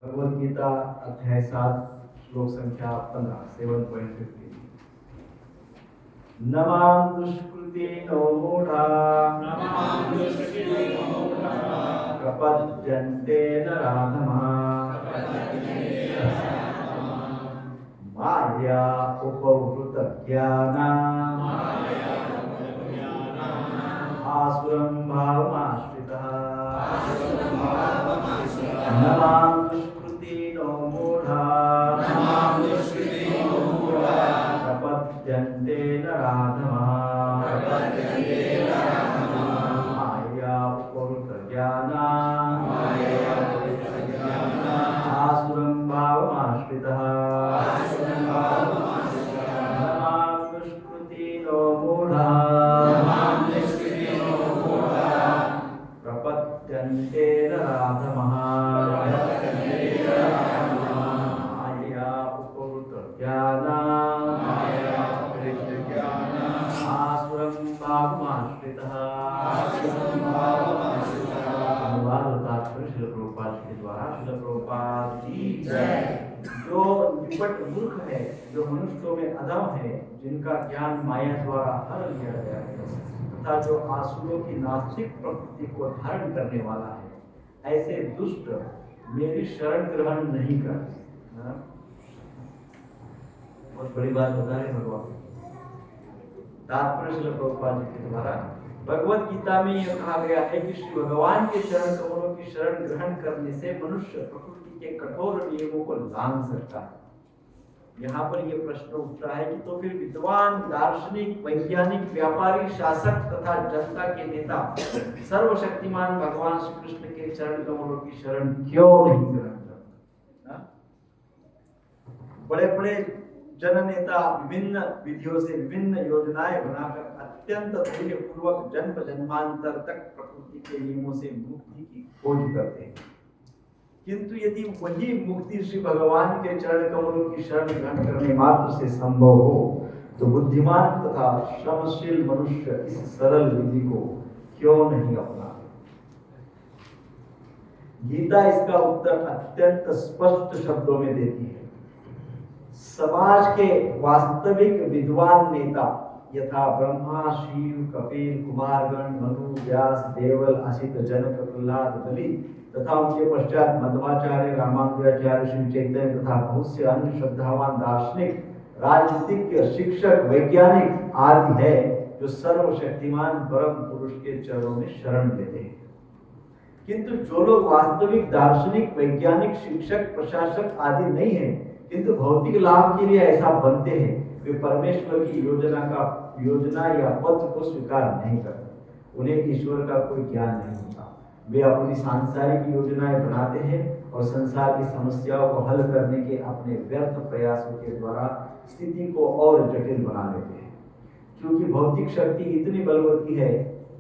भगवद गीता अध्याय 7 श्लोक संख्या 15 7.15 नमां दुष्कृते नो मूढ़ा प्रपद्यन्ते नराधमः माया उपवृत ज्ञाना आसुरं भावमाश्रितः नमां दुष्कृते नो मूढ़ा प्रपद्यन्ते नराधमः माया उपवृत ज्ञाना आसुरं भावमाश्रितः नमां दुष्कृते नो मूढ़ा प्रपद्यन्ते नराधमः माया उपवृत ज्ञाना आसुरं भावमाश्रितः। अनुवाद और तात्पर्य श्रील प्रभुपाद जी के द्वारा। श्रील प्रभुपाद की जय। जो निपट मूर्ख है, जो मनुष्यों में अधम है, जिनका ज्ञान माया द्वारा हर लिया गया है, तथा जो आसुरों की नास्तिक प्रकृति को धारण करने वाला है, ऐसे दुष्ट मेरी शरण ग्रहण नहीं करते। बहुत बड़ी बात बता रहे भगवान। तात्पर्य श्रील प्रभुपाद जी के द्वारा भगवद गीता में यह कहा गया है कि श्री भगवान के चरण कमलों की शरण ग्रहण करने से मनुष्य प्रकृति के कठोर नियमों को लांघ सकता है। यहाँ पर यह प्रश्न उठता है कि तो फिर विद्वान, दार्शनिक, वैज्ञानिक, व्यापारी, शासक तथा जनता के नेता सर्वशक्तिमान भगवान श्री कृष्ण के चरण कमलों की शरण क्यों नहीं ग्रहण करते? बड़े बड़े जननेता विभिन्न विधियों से विभिन्न योजनाएं बनाकर अत्यंत धैर्य पूर्वक जन्म जन्मांतर तक प्रकृति के नियमों से मुक्ति की खोज करते हैं, किंतु यदि वही मुक्ति श्री भगवान के चरण कमलों की शरण ग्रहण करने मात्र से संभव हो, तो बुद्धिमान तथा श्रमशील मनुष्य इस सरल विधि को क्यों नहीं अपनाते? गीता इसका उत्तर अत्यंत स्पष्ट शब्दों में देती है। समाज के वास्तविक विद्वान नेता यथा ब्रह्मा, शिव, कपिल, कुमारगण, मनु, व्यास, देवल, असित, जनक, प्रहलाद, बलि तथा उनके पश्चात मध्वाचार्य, रामानुजाचार्य, श्री चैतन्य तथा बहुत से अन्य श्रद्धावान दार्शनिक, राजनीतिज्ञ, शिक्षक, वैज्ञानिक आदि है, जो सर्वशक्तिमान परम पुरुष के चरणों में शरण लेते हैं। किंतु जो लोग वास्तविक दार्शनिक, वैज्ञानिक, शिक्षक, प्रशासक आदि नहीं है, किंतु भौतिक लाभ के लिए ऐसा बनते हैं, वे परमेश्वर की योजना या पथ को स्वीकार नहीं करते। उन्हें ईश्वर का कोई ज्ञान नहीं होता। वे अपनी सांसारिक योजनाएं बनाते हैं और संसार की समस्याओं को हल करने के अपने व्यर्थ प्रयासों के द्वारा स्थिति को और जटिल बना लेते हैं। क्योंकि भौतिक शक्ति इतनी बलवती है,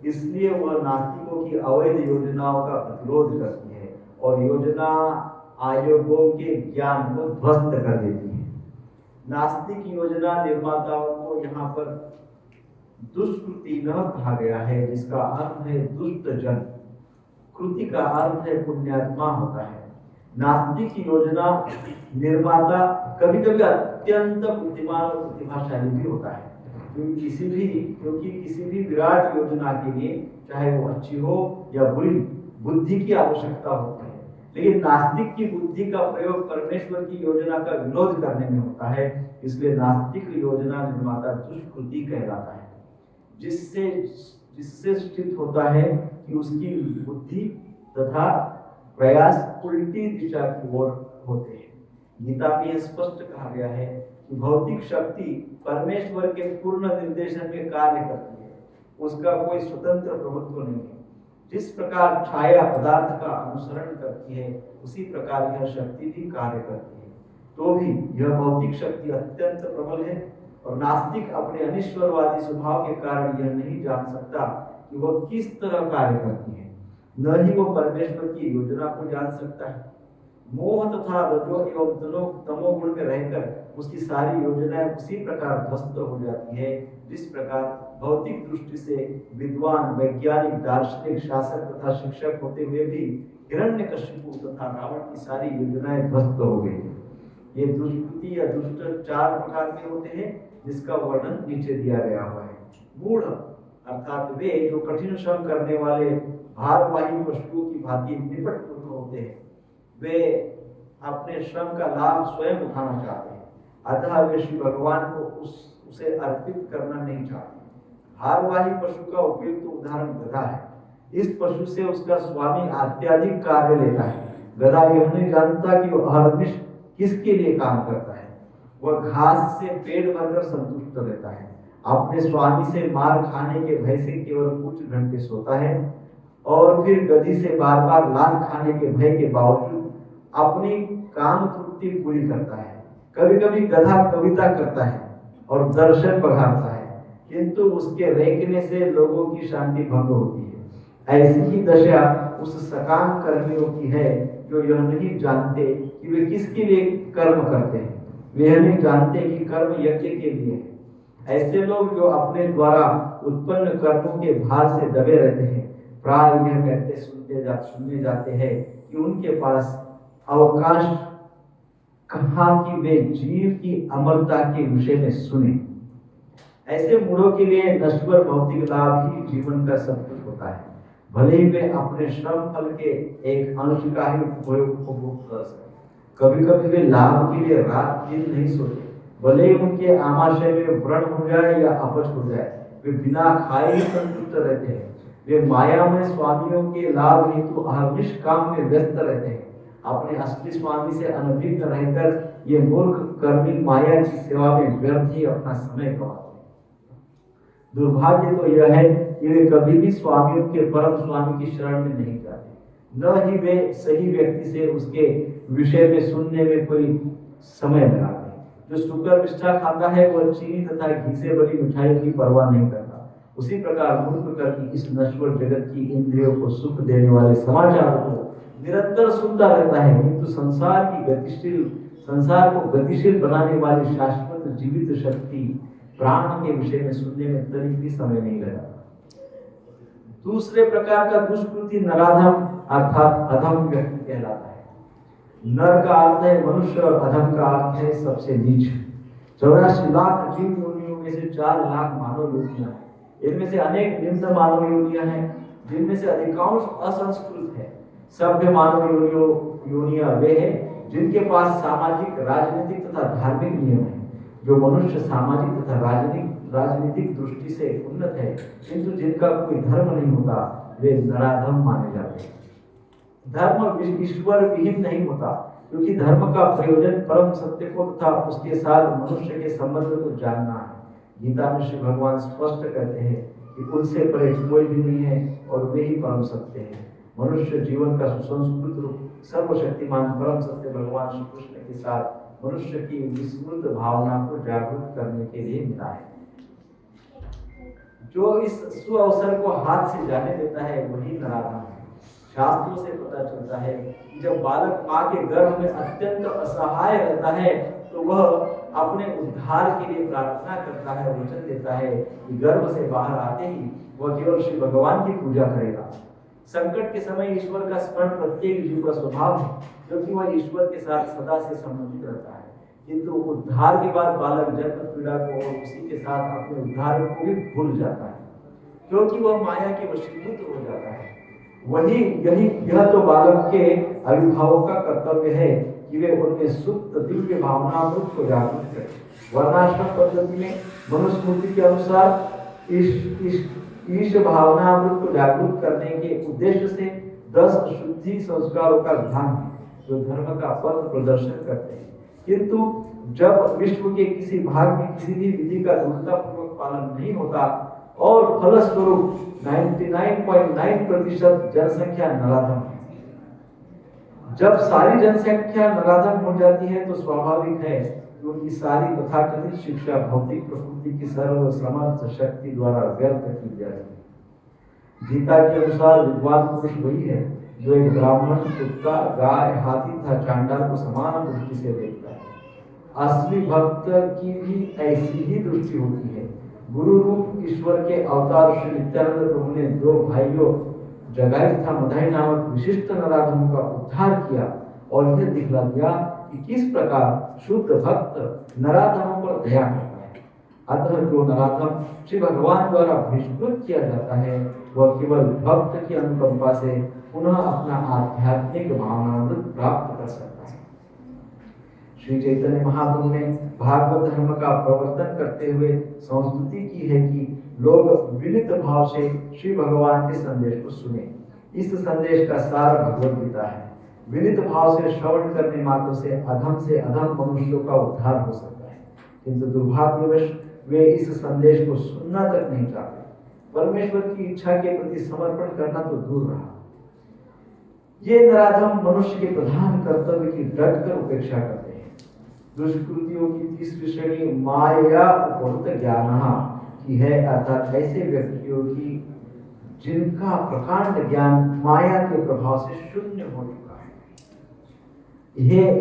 इसलिए वह नास्तिकों की अवैध योजनाओं का प्रतिरोध करती है और योजना आयोगों के ज्ञान को ध्वस्त कर देती है। नास्तिक योजना निर्माताओं को यहाँ पर दुष्कृति न कहा गया है, जिसका अर्थ है दुष्ट जन। कृति का अर्थ है पुण्यात्मा होता है। नास्तिक योजना निर्माता कभी कभी अत्यंत बुद्धिमान और प्रतिभाशाली भी होता है, क्योंकि किसी भी विराट योजना के लिए, चाहे वो अच्छी हो या बुरी, बुद्धि की आवश्यकता होती है। लेकिन नास्तिक की बुद्धि का प्रयोग परमेश्वर की योजना का विरोध करने में होता है, इसलिए नास्तिक योजना निर्माता दुष्कृति कहलाता है, जिससे सूचित होता है कि उसकी बुद्धि तथा प्रयास उल्टी दिशा की ओर होते हैं। गीता में यह स्पष्ट कहा गया है कि भौतिक शक्ति परमेश्वर के पूर्ण निर्देशन में कार्य करती है, उसका कोई स्वतंत्र प्रभुत्व नहीं है। जिस प्रकार छाया पदार्थ का अनुसरण करती है, उसी प्रकार यह शक्ति भी कार्य करती है। तो भी यह भौतिक शक्ति अत्यंत प्रबल है और नास्तिक अपने अनिश्वरवादी स्वभाव के कारण यह नहीं जान सकता कि वह किस तरह कार्य करती है, न ही वो परमेश्वर की योजना को जान सकता है। मोह तथा रजो एवं तमोगुण में रहकर उसकी सारी योजनाएं उसी प्रकार ध्वस्त हो जाती है जिस प्रकार भौतिक दृष्टि से विद्वान, वैज्ञानिक, दार्शनिक, शासक तथा शिक्षक होते हुए भी हिरण्यकशिपु तथा रावण की सारी योजनाएं ध्वस्त हो गई। ये दुष्कृति या दुष्ट 4 प्रकार के होते हैं, जिसका वर्णन नीचे दिया गया हुआ है। मूढ़ अर्थात वे जो कठिन श्रम करने वाले भारवाही पशुओं की भांति निपटपूर्ण होते हैं, वे अपने श्रम का लाभ स्वयं उठाना चाहते हैं, अतः वे श्री भगवान को उसे अर्पित करना नहीं चाहते। भारवाही पशु का उपयुक्त उदाहरण गधा है। इस पशु से उसका स्वामी अत्यधिक कार्य लेता है। गधा यह नहीं जानता कि वह हरनिश किसके लिए काम करता है। वह घास से पेट भरकर संतुष्ट रहता है। अपने स्वामी से मार खाने के भय से केवल कुछ घंटे सोता है और फिर गधी से बार बार लात खाने के भय के बावजूद अपनी काम तृप्ति पूरी करता है। कभी कभी गधा कविता करता है और दर्शन बघाड़ता है, किंतु उसके रेंकने से लोगों की शांति भंग होती है। ऐसी ही दशा उस सकाम कर्मियों की है जो यह नहीं जानते कि वे किसके लिए कर्म करते हैं। वे यह नहीं जानते कि कर्म यज्ञ के लिए है। ऐसे लोग जो अपने द्वारा उत्पन्न कर्मों के भार से दबे रहते हैं, प्राय यह कहते सुनने जाते हैं कि उनके पास अवकाश कहाँ कि वे जीव की अमरता के विषय में सुने। ऐसे मूढ़ों के लिए नश्वर भौतिक लाभ ही जीवन का सब कुछ होता है। भले ही वे अपने श्रम फल के एक अंश का ही उपभोग कर सके। कभी कभी वे लाभ के लिए रात दिन नहीं सोते, भले ही उनके आमाशय में व्रण हो जाए या अपच हो जाए, वे बिना खाए ही संतुष्ट रहते हैं। वे माया में स्वामियों के लाभ हेतु अहर्निश काम में व्यस्त रहते हैं। अपने असली स्वामी से अनभिज्ञ रहकर ये मूर्ख कर्मी माया की सेवा में व्यर्थ ही अपना समय गंवाते हैं। दुर्भाग्य तो यह है कि वे कभी भी स्वामियों के परम स्वामी की शरण में नहीं जाते, न ही वे सही व्यक्ति से उसके विषय में सुनने में कोई समय लगाते। जो शुक्र मिष्ठा खाता है वह चीनी तथा घी से बनी मिठाई की परवाह नहीं करता। उसी प्रकार मूर्ख कर्मी इस नश्वर जगत की इंद्रियों को सुख देने वाले समाचारों को निरंतर सुनता रहता है, किंतु संसार को गतिशील बनाने वाली शाश्वत जीवित शक्ति प्राण के विषय में सुनने में तनिक भी समय नहीं लगाता। दूसरे प्रकार का दुष्कृति नराधम अर्थात अधम व्यक्ति कहलाता है। नर का अर्थ है मनुष्य और अधम का अर्थ है सबसे नीच। 84 लाख जीव योनियों में से 4 लाख मानव योनियां हैं। इनमें से अनेक निम्न मानव योनियां हैं, जिनमें से अधिकांश असंस्कृत है। सभ्य मानव योनियां वे हैं जिनके पास सामाजिक, राजनीतिक तथा धार्मिक नियम है। जो मनुष्य सामाजिक तथा राजनीतिक दृष्टि से उन्नत है, किंतु जिनका कोई धर्म नहीं होता, वे नराधम माने जाते हैं। धर्म ईश्वर विहीन नहीं होता, क्योंकि धर्म का प्रयोजन परम सत्य को तथा उसके साथ मनुष्य के संबंध को जानना है। गीता में श्री भगवान स्पष्ट कहते हैं कि उनसे परे कोई भी नहीं है और वे ही परम सत्य है। मनुष्य जीवन का सुसंस्कृत रूप सर्वशक्तिमान परम सत्य भगवान श्री कृष्ण के साथ मनुष्य की विस्मृत भावना को जागरूक करने के लिए मिला है। जो इस सुअवसर को हाथ से जाने देता है वही नराधम है। शास्त्रों से पता चलता है कि जब बालक माँ के गर्भ में अत्यंत असहाय रहता है तो वह अपने उद्धार के लिए प्रार्थना करता है, वचन देता है कि गर्भ से बाहर आते ही वह केवल श्री भगवान की पूजा करेगा। संकट के समय ईश्वर का स्मरण प्रत्येक जीव का स्वभाव है, क्योंकि वह ईश्वर के साथ सदा से संबंधित रहता है। किंतु उद्धार के बाद बालक जन्म पीड़ा को और उसी के साथ अपने उद्धार को भी भूल जाता है, क्योंकि वह माया के वशीभूत हो जाता है। यह तो बालक के अभिभावक का कर्तव्य है कि वे उनमें सुप्त दिव्य भावनामृत को जागृत करें। वर्णाश्रम पद्धति में मनुस्मृति के अनुसार ईश भावनामृत को जागृत करने के उद्देश्य से 10 शुद्धि संस्कारों का विधान है, जो धर्म का पथ प्रदर्शन करते हैं। किंतु जब विश्व के किसी भाग में किसी भी विधि का दृढ़तापूर्वक पालन नहीं होता और फलस्वरूप 99.9% जनसंख्या नराधम है। जब सारी जनसंख्या नराधम हो जाती है तो स्वाभाविक है कि उनकी सारी तथाकथित शिक्षा भौतिक प्रकृति की सर्व समर्थ शक्ति द्वारा व्यर्थ की जाएगी। गीता के अनुसार विद्वान पुरुष वही है जो एक ब्राह्मण, कुत्ता, गाय, हाथी तथा चांडाल को समान दृष्टि से देखता है। असली भक्त की भी ऐसी ही दृष्टि होती है। गुरु रूप ईश्वर के अवतार श्री नित्यानंद प्रभु ने 2 भाइयों जगाई तथा मदाई नामक विशिष्ट नराधमों का उद्धार किया और यह दिखला दिया कि किस प्रकार शुद्ध भक्त नराधमों पर दया करता है। अतः जो नराधम श्री भगवान द्वारा बहिष्कृत किया जाता है वह केवल भक्त की अनुकंपा से पुनः अपना आध्यात्मिक भावनामृत प्राप्त कर सकता है। श्री चैतन्य महाप्रभु ने भागवत धर्म का प्रवर्तन करते हुए संस्तुति की है कि लोग विनित भाव से श्री भगवान के संदेश को सुने। इस संदेश का सार भगवद गीता है। विनित भाव से श्रवण करने मात्र से अधम मनुष्यों का उद्धार हो सकता है, किंतु दुर्भाग्यवश वे इस संदेश को सुनना तक नहीं चाहते। परमेश्वर की इच्छा के प्रति समर्पण करना तो दूर रहा। ये नराधम मनुष्य के प्रधान कर्तव्य की डटकर उपेक्षा करते हैं। दुष्कृतियों की तीसरी श्रेणी माया उपहृत ज्ञान की है, अर्थात ऐसे व्यक्तियों की जिनका प्रकांड ज्ञान माया के प्रभाव से शून्य हो चुका है।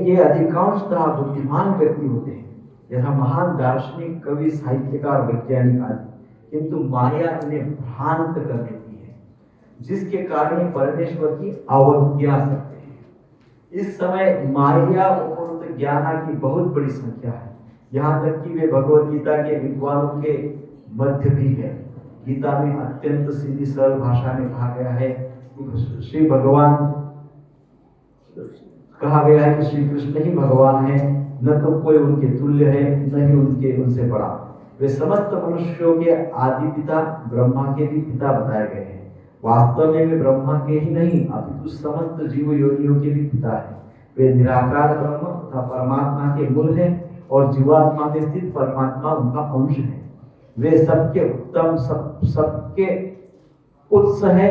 ये अधिकांशतः बुद्धिमान व्यक्ति होते हैं, यथा महान दार्शनिक, कवि, साहित्यकार, वैज्ञानिक आदि, किंतु माया इन्हें भ्रांत कर देती है, जिसके कारण परमेश्वर की अवज्ञा करते हैं। इस समय माया उपहृत ज्ञान की बहुत बड़ी संख्या है, यहाँ तक कि वे भगवद गीता के विद्वानों के मध्य भी है। गीता में अत्यंत सीधी सरल भाषा में कहा गया है कि श्री भगवान कहा गया है कि श्री कृष्ण ही भगवान है, न तो कोई उनके तुल्य है, न ही उनसे बड़ा। वे समस्त मनुष्यों के आदि पिता, ब्रह्मा के भी पिता बताए गए हैं। वास्तव में वे ब्रह्मा के ही नहीं अपितु समस्त जीव योनियों के भी पिता हैं। वे निराकार ब्रह्म तथा परमात्मा के मूल हैं और जीवात्मा में स्थित परमात्मा उनका अंश है। वे सबके उत्तम, सबके उत्स है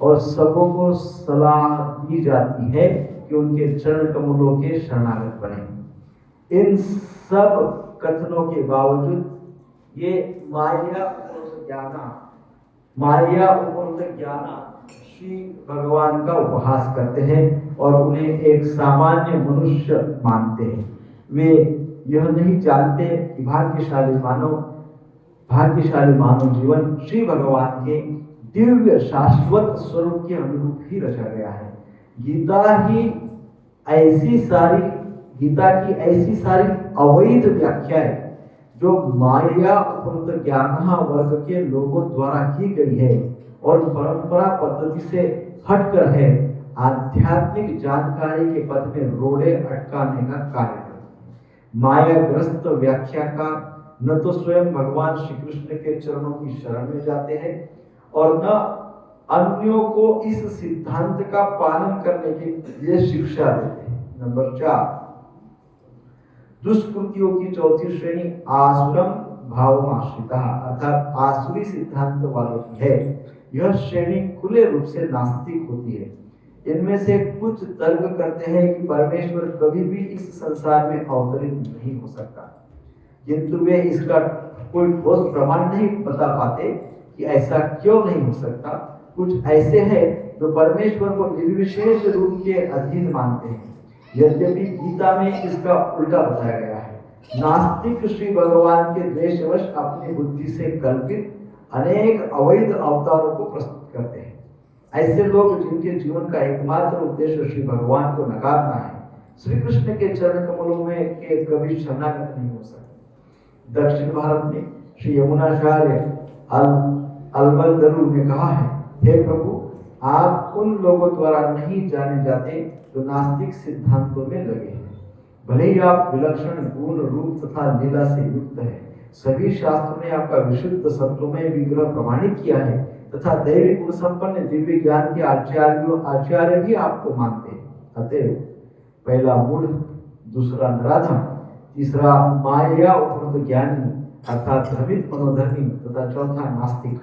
और सबों को सलाह दी जाती है कि उनके चरण कमलों के शरणागत बने। इन सब कथनों के बावजूद ये माया उपहृत ज्ञान श्री भगवान का उपहास करते हैं और उन्हें एक सामान्य मनुष्य मानते हैं। वे यह नहीं जानते कि भाग्यशाली मानव जीवन श्री भगवान के दिव्य शाश्वत स्वरूप के अनुरूप ही रचा गया है। गीता की ऐसी सारी अवैध व्याख्याएं जो माया उपहृत ज्ञान वर्ग के लोगों द्वारा की गई है और परंपरा पद्धति से हटकर है, आध्यात्मिक जानकारी के पथ में रोड़े अटकाने का कार्य करती है। मायाग्रस्त व्याख्याकार न तो स्वयं भगवान श्री कृष्ण के चरणों की शरण में जाते हैं और न अन्यों को इस सिद्धांत का पालन करने के लिए शिक्षा देते हैं। नंबर 4, दुष्कृतियों की चौथी श्रेणी आसुरम भावमाश्रिता अर्थात आसुरी सिद्धांत वालों की है। यह श्रेणी खुले रूप से नास्तिक होती है। इनमें से कुछ तर्क करते हैं कि परमेश्वर कभी भी इस संसार में अवतरित नहीं हो सकता, किंतु वे इसका कोई ठोस प्रमाण नहीं बता पाते कि ऐसा क्यों नहीं हो सकता। कुछ ऐसे हैं जो परमेश्वर को निर्विशेष रूप के अधीन मानते हैं, यद्यपि गीता में इसका उल्टा बताया गया है। नास्तिक श्री भगवान के द्वेषवश अपनी बुद्धि से कल्पित अनेक अवैध अवतारों को प्रस्तुत करते हैं। ऐसे लोग जिनके जीवन का एकमात्र उद्देश्य श्री भगवान को नकारना है, श्री कृष्ण के चरण कमलों में के कभी शरणागत नहीं हो सकते। दक्षिण भारत में श्री यमुनाचार्य अलबंदरू ने कहा है, हे प्रभु, आप उन लोगों द्वारा नहीं जाने जाते जो नास्तिक सिद्धांतों में लगे हैं। भले ही आप विलक्षण गुण, रूप तथा लीला से युक्त हैं, सभी शास्त्रों ने आपका विशुद्ध सत्वमय विग्रह प्रमाणित किया है तथा दैवी गुण संपन्न दिव्य ज्ञान के आचार्य भी आपको मानते हैं। अतएव पहला मूढ़, दूसरा नराधम, तीसरा माया उपहृत ज्ञानी अर्थात भ्रमित मनोधर्मी तथा चौथा नास्तिक।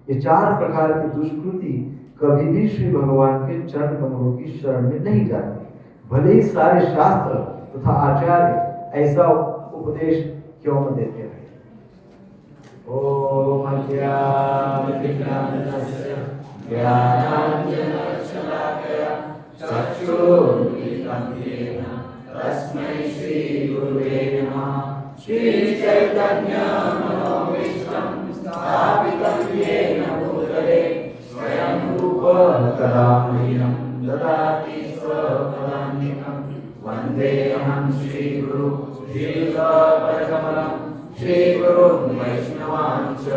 ये 4 प्रकार की दुष्कृति कभी भी श्री भगवान के चरण कमलों की शरण में नहीं जाती, भले ही सारे शास्त्र तथा आचार्य ऐसा उपदेश क्यों न देते हैं। ओम अज्ञानतिज्ञानस्य ज्ञानाञ्जनशलाकया चक्षुरुन्मीलितं येन तस्मै श्री गुरुवे नमः। श्री चैतन्य मनोभीष्टं स्थापितं येन भूतले स्वयं रूप कदा मह्यं ददाति स्वपदान्तिकं वन्देऽहं श्रीगुरु श्रीयुतापदकमलं श्रीगुरुं वैष्णवांश्च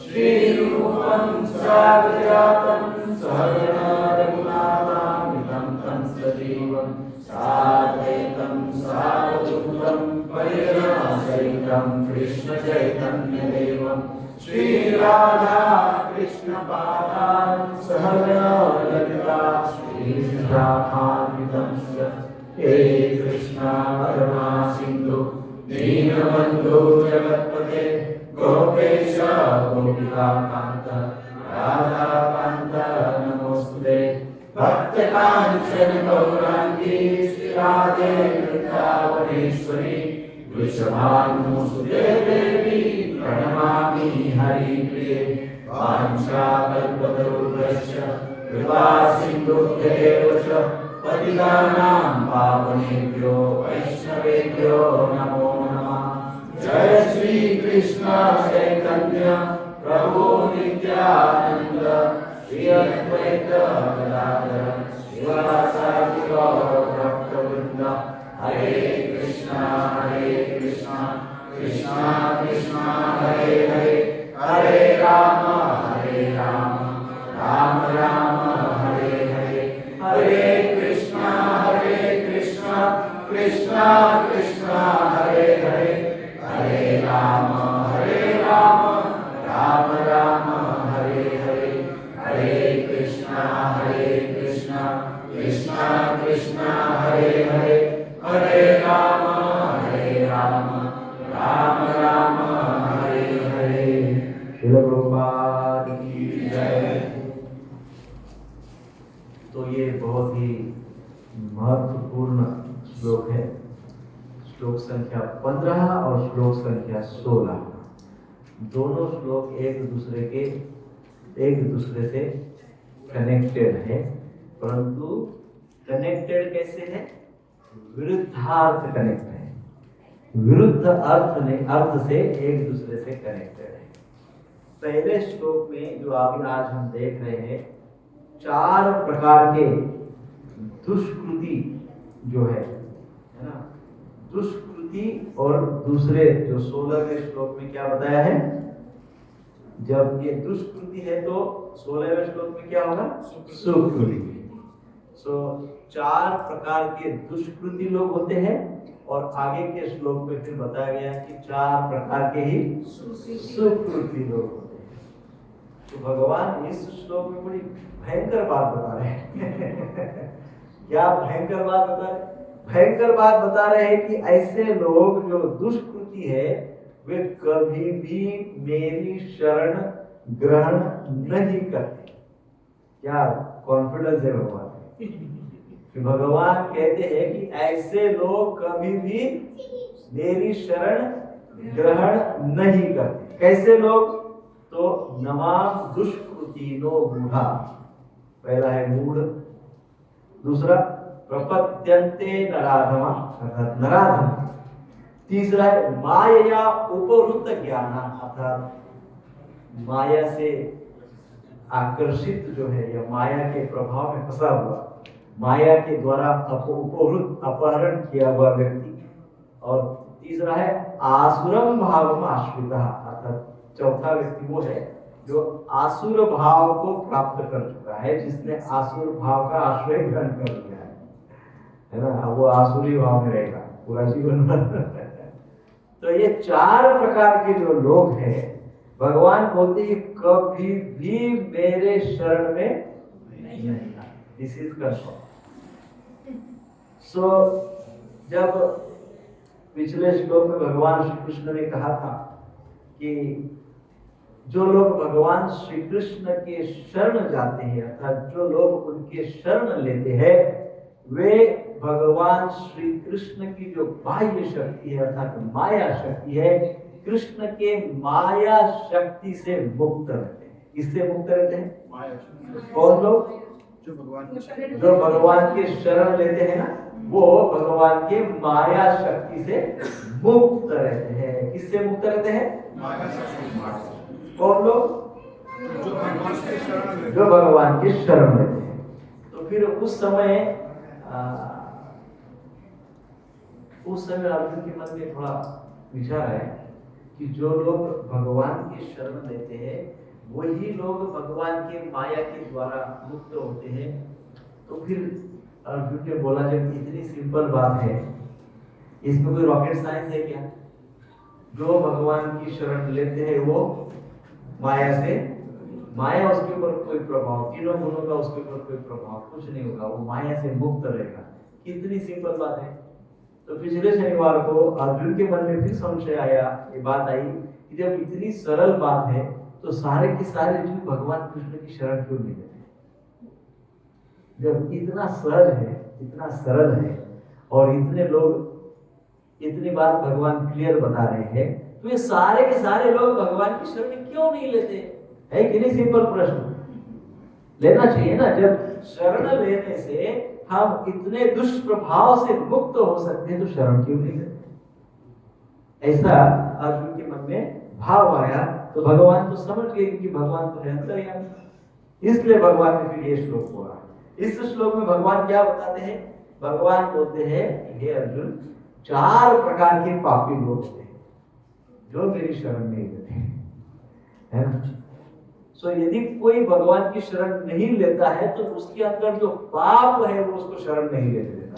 श्रीरूपं साग्रजातं सहगणा रघुनाथान्वितं तं सजीवं साद्वैतं सावधूतं परिजनसहितं कृष्णचैतन्यदेवं श्रीराधा कृष्णपादान् सहगणा ललिता श्रीविशाखान्वितं हे कृष्णा करुणा सिन्धु दीनबन्धु जगत्पते गोपेश गोपिकान्त राधाकान्त नमोस्तुते भक्तकाञ्चन गौराङ्गी राधे वृन्दावनेश्वरी वृषभानुसुते देवी प्रणमामि हरिप्रिये वाञ्छाकल्पतरुभ्यश्च कृपा सिन्धुभ्येव च पतितानां पावनेभ्यो वैष्णवेभ्यो नमो नमः। जय श्री कृष्ण चैतन्य प्रभु नित्यानंद श्री अद्वैत गदाधर श्रीवासादि गौर भक्तवृंद हरे कृष्णा कृष्णा कृष्णा हरे हरे हरे राम राम राम हरे हरे हरे कृष्णा कृष्णा कृष्णा हरे हरे हरे राम राम राम हरे हरे हरे कृष्णा कृष्णा कृष्णा हरे हरे हरे राम राम राम हरे हरे। श्रील प्रभुपाद की जय। तो ये बहुत ही महत्वपूर्ण श्लोक है। श्लोक संख्या 15 और श्लोक संख्या 16 दोनों श्लोक एक दूसरे से कनेक्टेड है, परंतु कनेक्टेड कैसे है? विरुद्धार्थ कनेक्ट है, विरुद्ध अर्थ से एक दूसरे से कनेक्टेड है। पहले श्लोक में जो अभी आज हम देख रहे हैं 4 प्रकार के दुष्कृति जो है ना, दुष्कृति। और दूसरे जो 16वें श्लोक में क्या बताया है? जब ये दुष्कृति है तो 16वें श्लोक में क्या होगा? सुकृति। सो 4 प्रकार के दुष्कृति लोग होते हैं और आगे के श्लोक में फिर बताया गया कि 4 प्रकार के ही सुकृति लोग होते हैं। तो भगवान इस श्लोक में बड़ी भयंकर बात बता रहे हैं। क्या भयंकर बात बता रहे हैं? भयंकर बात बता रहे हैं कि ऐसे लोग जो दुष्कृति है वे कभी भी मेरी शरण ग्रहण नहीं करते। क्या कॉन्फिडेंस है भगवान कि भगवान कहते हैं कि ऐसे लोग कभी भी मेरी शरण ग्रहण नहीं करते। कैसे लोग? तो नमाम दुष्कृतिनो मूढ़ा, पहला है मूढ़, दूसरा प्रपद्यन्ते नराधमा अर्थात नराधम, तीसरा है माया उपहृत ज्ञान अर्थात माया से आकर्षित जो है या माया के प्रभाव में फंसा हुआ, माया के द्वारा अपहरण किया हुआ व्यक्ति। और तीसरा है आसुरम भाव आश्रित अर्थात चौथा व्यक्ति वो है जो आसुर भाव को प्राप्त कर चुका है, जिसने आसुर भाव का आश्रय ग्रहण कर लिया है ना, वो आसुरी भाव में रहेगा पूरा जीवन भर। तो ये 4 प्रकार के जो लोग हैं भगवान बोलते हैं कभी भी मेरे शरण में नहीं आना। This is confirm. सो जब पिछले श्लोक में भगवान श्री कृष्ण ने कहा था कि जो लोग भगवान श्री कृष्ण के शरण जाते हैं अर्थात जो लोग उनके शरण लेते हैं वे भगवान श्री कृष्ण की जो बाह्य शक्ति है अर्थात माया शक्ति है, कृष्ण के माया शक्ति से मुक्त रहते हैं। किससे मुक्त रहते हैं? कौन लोग? जो भगवान के शरण लेते हैं ना, वो भगवान के माया शक्ति से मुक्त रहते हैं। किससे मुक्त रहते हैं? माया शक्ति। कौन लोग? जो भगवान की शरण लेते हैं। तो फिर उस समय अर्जुन के मन में थोड़ा विचार है कि जो लोग भगवान की शरण लेते हैं वही लोग भगवान के माया के द्वारा मुक्त होते हैं। तो फिर अर्जुन ने बोला, जब इतनी सिंपल बात है, इसमें कोई रॉकेट साइंस है क्या? जो भगवान की शरण लेते हैं वो माया उसके ऊपर कोई प्रभाव, तीनों गुणों का उसके ऊपर कोई प्रभाव कुछ नहीं होगा, वो माया से मुक्त रहेगा। कितनी सिंपल बात है। तो पिछले शनिवार को अर्जुन के मन में फिर संशय आया, ये बात आई कि जब इतनी सरल बात है तो सारे के सारे जीव भगवान कृष्ण की शरण क्यों नहीं लेते? जब इतना सहज है, इतना सरल है और इतने लोग इतनी बात भगवान क्लियर बता रहे हैं, तो ये सारे के सारे लोग भगवान की शरण क्यों नहीं लेते? है कि नहीं? सिंपल प्रश्न लेना चाहिए ना। जब शरण लेने से हम इतने दुष्प्रभाव से मुक्त हो सकते हैं तो शरण क्यों नहीं लेते? ऐसा अर्जुन के मन में भाव आया। तो भगवान तो समझ गए कि भगवान तो है अंतर्यामी, इसलिए भगवान ने फिर ये श्लोक बोला। इस श्लोक में भगवान क्या बताते हैं? भगवान बोलते हैं, हे अर्जुन, 4 प्रकार के पापी लोग होते हैं जो मेरी शरण नहीं लेते, है ना? सो यदि कोई भगवान की शरण नहीं लेता है तो उसके अंदर जो पाप है वो उसको शरण नहीं लेने देता।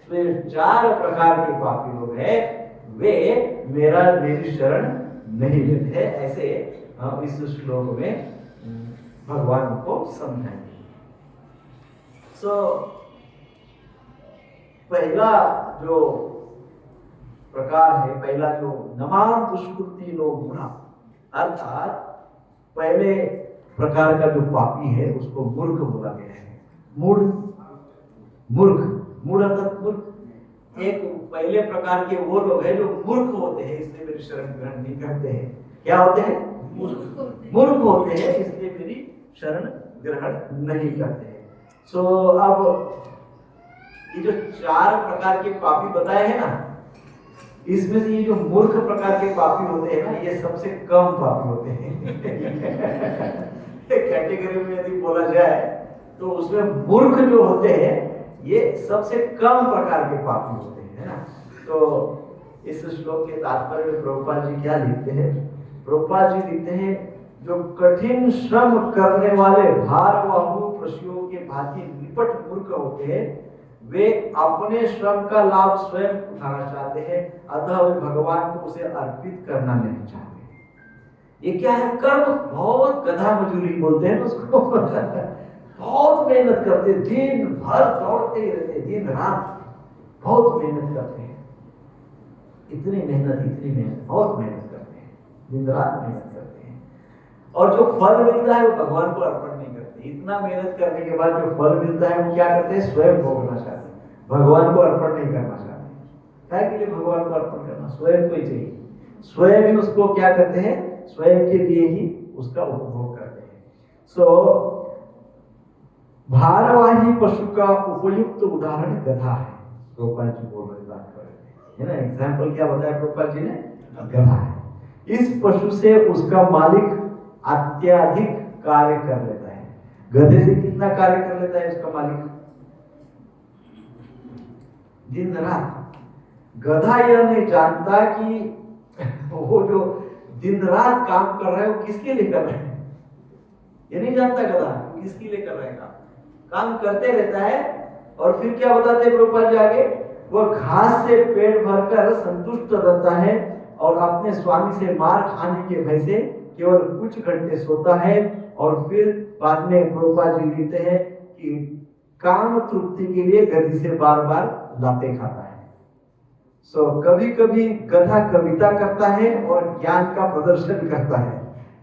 तो ये 4 प्रकार के पापी लोग हैं, वे मेरी शरण नहीं लेते हैं। ऐसे हम इस श्लोक में भगवान को समझाएंगे। सो पहला जो प्रकार है, पहला जो नमाम दुष्कृति नो गुणा, अर्थात पहले प्रकार का जो पापी है उसको मूर्ख बोला गया है। मूढ़ अर्थात मूर्ख। एक पहले प्रकार के वो लोग हैं जो मूर्ख होते हैं, इसलिए मेरी शरण ग्रहण नहीं करते हैं। क्या होते हैं? मूर्ख होते हैं, इसलिए मेरी शरण ग्रहण नहीं करते हैं। सो अब ये जो 4 प्रकार के पापी बताए हैं ना, इसमें से ये जो मूर्ख प्रकार के पापी होते हैं ना, ये सबसे कम पापी होते हैं। कैटेगरी में यदि बोला जाए तो उसमें मूर्ख जो होते हैं ये सबसे कम प्रकार के पापी होते हैं, है ना? तो इस श्लोक के तात्पर्य में प्रभुपाद जी क्या लिखते हैं? प्रभुपाद जी लिखते हैं, जो कठिन श्रम करने वाले भारवाहु पशुओं के भांति निपट मूर्ख होते हैं, वे अपने श्रम का लाभ स्वयं उठाना चाहते हैं, अतः वे भगवान को उसे अर्पित करना नहीं चाहते। ये क्या है? कर्म बहुत गधा मजूरी बोलते हैं उसको। बहुत मेहनत करते, दिन भर दौड़ते ही रहते, दिन रात बहुत मेहनत करते हैं। इतनी मेहनत, बहुत मेहनत करते हैं, दिन रात मेहनत करते हैं, और जो फल मिलता है वो भगवान को अर्पण नहीं करते। इतना मेहनत करने के बाद जो फल मिलता है वो क्या करते हैं? स्वयं भोगना चाहते हैं, भगवान को अर्पण नहीं करना चाहते। क्या के लिए भगवान को अर्पण करना? स्वयं को ही चाहिए, स्वयं ही उसको क्या करते हैं? स्वयं के लिए ही उसका उपभोग करते हैं। सो भारवाही पशु का उपयुक्त उदाहरण गधा है। गोपाल जी बोल रहे बात कर रहे हैं, है ना? एग्जाम्पल क्या बताया गोपाल जी ने? गधा है। इस पशु से उसका मालिक अत्यधिक कार्य कर लेता है। गधे से कितना कार्य कर लेता है उसका मालिक? दिन रात। गधा यह नहीं जानता कि वो जो दिन रात काम कर रहा है वो किसके लिए कर रहा है। ये नहीं जानता गधा किसके लिए कर रहा है, काम करते रहता है। और फिर क्या बताते हैं प्रभुपाद जी आगे? वह घास से पेट भरकर संतुष्ट रहता है और अपने स्वामी से मार खाने के भय से केवल कुछ घंटे सोता है, और फिर बाद में प्रभुपाद जी लिखते हैं कि काम तृप्ति के लिए गधी से बार बार लाते खाता है। सो कभी कभी गधा कविता करता है और ज्ञान का प्रदर्शन करता है।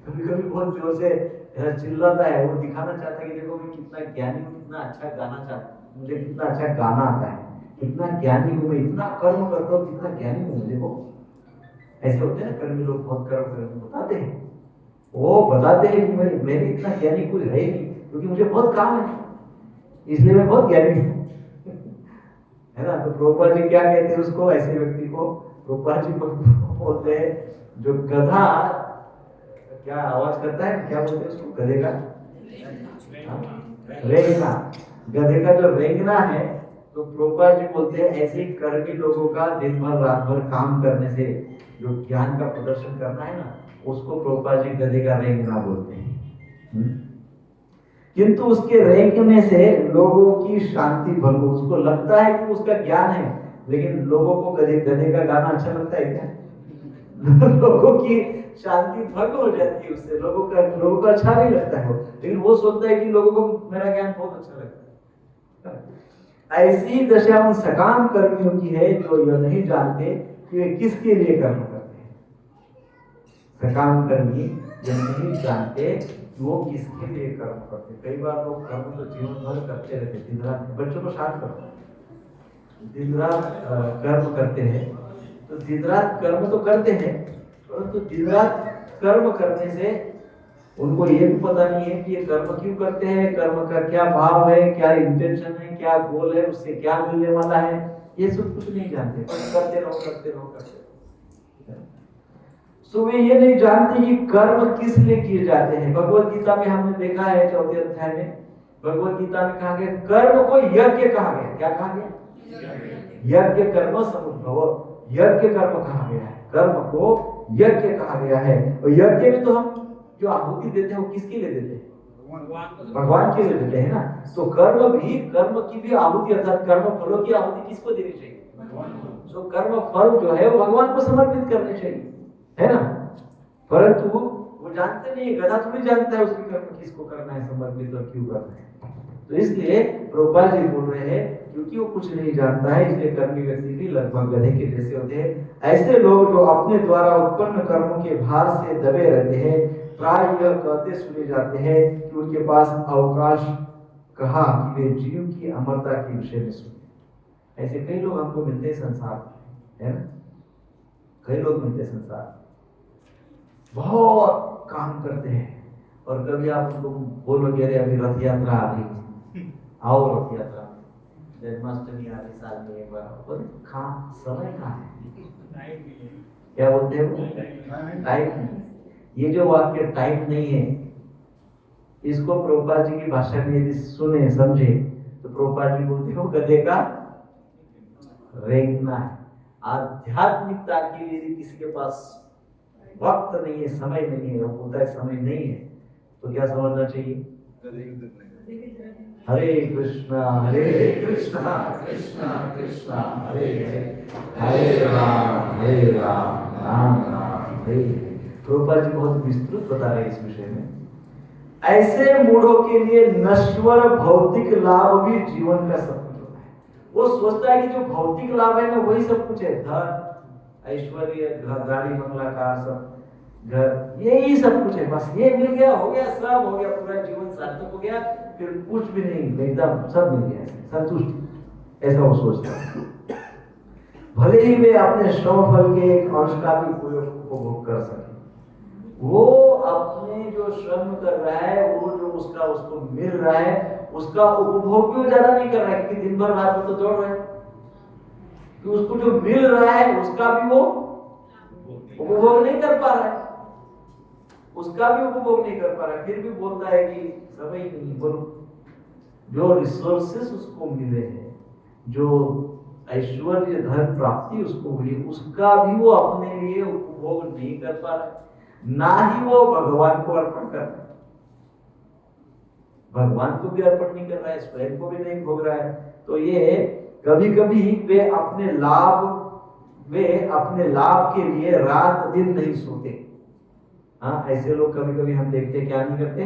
कभी कभी बहुत जोर से चिल्लाता है, वो दिखाना चाहता है कि देखो मैं कितना ज्ञानी हूँ, कितना अच्छा गाना चाहता हूँ, मुझे कितना अच्छा गाना आता है, कितना ज्ञानी हूँ मैं, इतना कर्म करता हूँ, कितना ज्ञानी हूँ। देखो ऐसे होते हैं ना कर्मी लोग, बहुत कर्म बताते हैं। वो बताते हैं कि मेरे इतना ज्ञानी कोई है ही नहीं, क्योंकि मुझे बहुत काम है, इसलिए मैं बहुत ज्ञानी हूँ। है ना? तो प्रभुपाद जी क्या कहते हैं उसको? ऐसे व्यक्ति को प्रभुपाद जी बोलते हैं जो गधा क्या आवाज करता है, क्या बोलते हैं उसको, गधे का रेंगना। गधे का जो रेंगना है, तो प्रभुपाद जी बोलते हैं ऐसे कर्मी लोगों का दिन भर रात भर काम करने से जो ज्ञान का प्रदर्शन करना है ना, उसको प्रभुपाद जी गधे का रेंगना बोलते हैं। किंतु उसके रेंगने से लोगों की शांति भंग, उसको लगता है कि उसका ज्ञान है, लेकिन लोगों को गधे का गाना अच्छा लगता है क्या? लोगों की शांति भंग हो जाती है उससे, लोगों को अच्छा नहीं लगता है वो, लेकिन वो सोचता है कि लोगों को मेरा ज्ञान बहुत अच्छा लगता है। ऐसी दशा उन सकाम कर्मियों की है जो यह नहीं जानते कि वे किसके लिए कर्म करते हैं। सकाम कर्मी यह नहीं जानते कि वो किसके लिए कर्म करते हैं। कई बार लोग कर्म तो जीवन भर करते रहते, दिन रात, बच्चों को शांत करो, दिन रात कर्म करते हैं, तो दिन रात कर्म तो करते हैं, परंतु दिन रात कर्म करने से उनको ये भी पता नहीं है कि ये कर्म क्यों करते हैं, कर्म का क्या भाव है, क्या इंटेंशन है, क्या गोल है, उससे क्या मिलने वाला है, ये सब कुछ नहीं जानते, बस करते रहो। सो वे ये नहीं जानते कि कर्म किस लिए किए जाते हैं। भगवत गीता में हमने देखा है 4वें अध्याय में, भगवत गीता में कहा गया कर्म को यज्ञ कहा गया। क्या कहा गया? यज्ञ कर्म समुद्भव, यज्ञ कर्म कहा गया है, कर्म को यज्ञ कहा गया है। और यज्ञ में तो हम जो आहुति देते हैं वो किसके लिए देते हैं? भगवान के लिए देते हैं ना। तो कर्म की भी आहुति अर्थात कर्म फलों की आहुति किसको देनी चाहिए? तो कर्म फल जो है वो भगवान को समर्पित करने चाहिए, है ना। परंतु वो जानते नहीं, गधा थोड़ी जानता है उसकी कर्म किसको करना है समर्पित और क्यों करना है। तो इसलिए प्रभुपाद जी बोल रहे हैं क्योंकि वो कुछ नहीं जानता है, इसलिए कर्मी व्यक्ति भी लगभग गधे के जैसे होते हैं। ऐसे लोग जो अपने द्वारा उत्पन्न कर्मों के भार से दबे रहते हैं, प्राय यह कहते सुने जाते हैं कि उनके पास अवकाश कहा कि वे जीव की अमरता के विषय में सुने। ऐसे कई लोग हमको मिलते हैं संसार, है ना, कई लोग मिलते हैं संसार, बहुत काम करते हैं, और कभी आप उनको बोलोगे अरे अभी रथ यात्रा आ रही, आओ रथ यात्रा, जन्माष्टमी आ रही साल में एक बार, बोले कहाँ समय कहाँ है, क्या बोलते हैं टाइम। ये जो वाक्य टाइम नहीं है, इसको प्रभुपाद जी की भाषा में यदि सुने समझे तो प्रभुपाद जी बोलते हो गधे का रेंगना है। आध्यात्मिकता के लिए यदि किसी के पास वक्त नहीं है, समय नहीं है, होता है समय नहीं है, तो क्या समझना चाहिए? हरे कृष्णा कृष्णा कृष्णा हरे हरे राम राम राम हरे। प्रभुपाद जी बहुत विस्तृत बता रहे हैं इस विषय में। ऐसे मूढ़ों के लिए नश्वर भौतिक लाभ भी जीवन का सब कुछ होता है। वो सोचता है कि जो भौतिक लाभ है ना वही सब कुछ है, धन ऐश्वर्य गाड़ी बंगला कार सब घर, यही सब कुछ है, बस ये मिल गया हो गया, सब हो गया, पूरा जीवन सार्थक हो गया, फिर कुछ भी नहीं, एकदम सब मिल गया, संतुष्ट, ऐसा वो सोचता है। भले ही वे अपने श्रम फल के एक अंश का भी उपभोग कर सके, वो अपने जो श्रम कर रहा है, वो जो उसको मिल रहा है, उसका उपभोग भी ज्यादा नहीं कर रहा है, क्योंकि दिन भर रात में तो दौड़ रहा है, तो उसको जो मिल रहा है उसका भी वो उपभोग नहीं कर पा रहा है, उसका भी उपभोग नहीं कर पा रहा है, फिर भी बोलता है कि समय नहीं। बोलो, जो रिसोर्सेस उसको मिले हैं, जो ऐश्वर्य धन प्राप्ति उसको हुई, उसका भी वो अपने लिए उपभोग नहीं कर पा रहा है, ना ही वो भगवान को अर्पण कर रहा है, भगवान को भी अर्पण नहीं कर रहा है, स्वयं को भी नहीं भोग रहा है। तो ये कभी कभी वे अपने लाभ के लिए रात दिन नहीं सोते। हाँ, ऐसे लोग कभी कभी हम देखते क्या नहीं करते,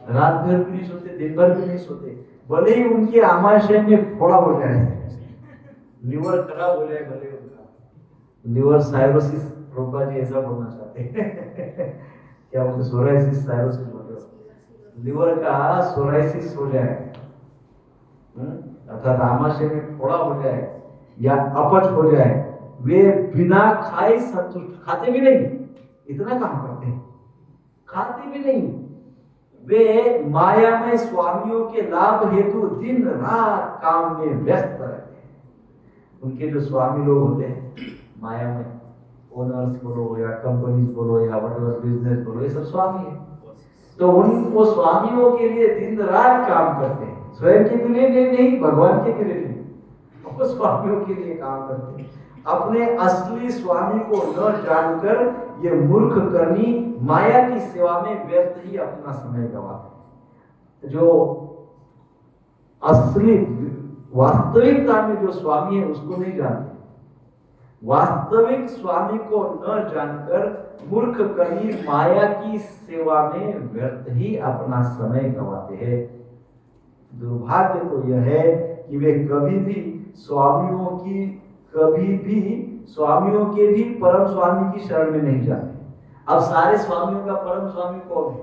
रात भर भी नहीं सोते, दिन भर भी नहीं सोते, भले ही उनके आमाशय में फोड़ा हो जाए, लिवर खराब हो जाए, भले उनका लिवर साइरोसिस, प्रोपा जी ऐसा बोलना चाहते हैं क्या बोलते, सोराइसिस साइरोसिस बोलते हो, लिवर का सोराइसिस हो जाए, अर्थात आमाशय में फोड़ा हो जाए या अपच हो जाए, वे बिना खाए संतुष्ट, खाते भी नहीं, इतना काम करते हैं, खाते भी नहीं, वे मायामय स्वामियों के लाभ हेतु दिन रात काम में व्यस्त रहते हैं। उनके जो स्वामी लोग होते हैं मायामय, ओनर्स बोलो या कंपनीज बोलो या व्हाटएवर बिजनेस बोलो, ये सब स्वामी है। तो वो स्वामियों के लिए दिन रात काम करते हैं, स्वयं के लिए नहीं, भगवान के लिए नहीं, वो स्वामियों के लिए काम करते हैं। अपने असली स्वामी को न जानकर ये मूर्ख कर्मी माया की सेवा में व्यर्थ ही अपना समय गवाते हैं। जो असली वास्तविकता में जो स्वामी है उसको नहीं जानते, वास्तविक स्वामी को न जानकर मूर्ख कर्मी माया की सेवा में व्यर्थ ही अपना समय गंवाते हैं। दुर्भाग्य तो यह है कि वे कभी भी स्वामियों के भी परम स्वामी की शरण में नहीं जाते। अब सारे स्वामियों का परम स्वामी कौन है?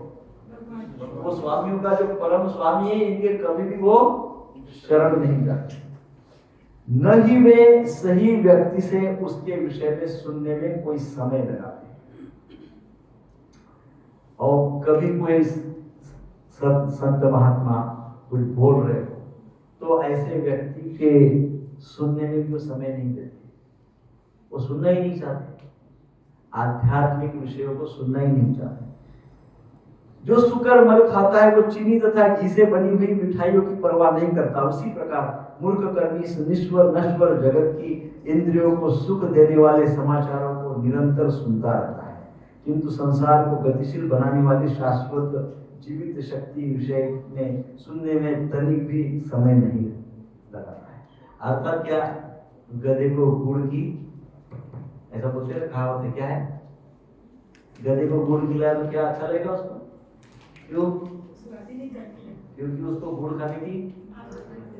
वो स्वामियों का जो परम स्वामी है, इनके कभी भी वो शरण नहीं जाते। न ही वे सही व्यक्ति से उसके विषय में सुनने में कोई समय लगाते। और कभी कोई संत महात्मा कुछ बोल रहे हो तो ऐसे व्यक्ति के सुनने में भी वो समय नहीं देते, वो सुनना ही नहीं चाहते, आध्यात्मिक विषयों को सुनना ही नहीं चाहते। जो शुकर मल खाता है वो चीनी तथा घी से बनी हुई मिठाइयों की परवाह नहीं करता, उसी प्रकार मूर्ख कर्मी इस निश्वर नश्वर जगत की इंद्रियों को सुख देने वाले समाचारों को निरंतर सुनता रहता है, किंतु संसार को गतिशील बनाने वाली शाश्वत जीवित शक्ति विषय में सुनने में तनिक भी समय नहीं लगाता है। अर्थात क्या, गधे को गुड़ की, ऐसा बोलते हैं कहावत है, क्या है, गधे को गुड़ खिलाया तो क्या अच्छा लगेगा उसको? क्यों? क्योंकि उसको गुड़ खाने की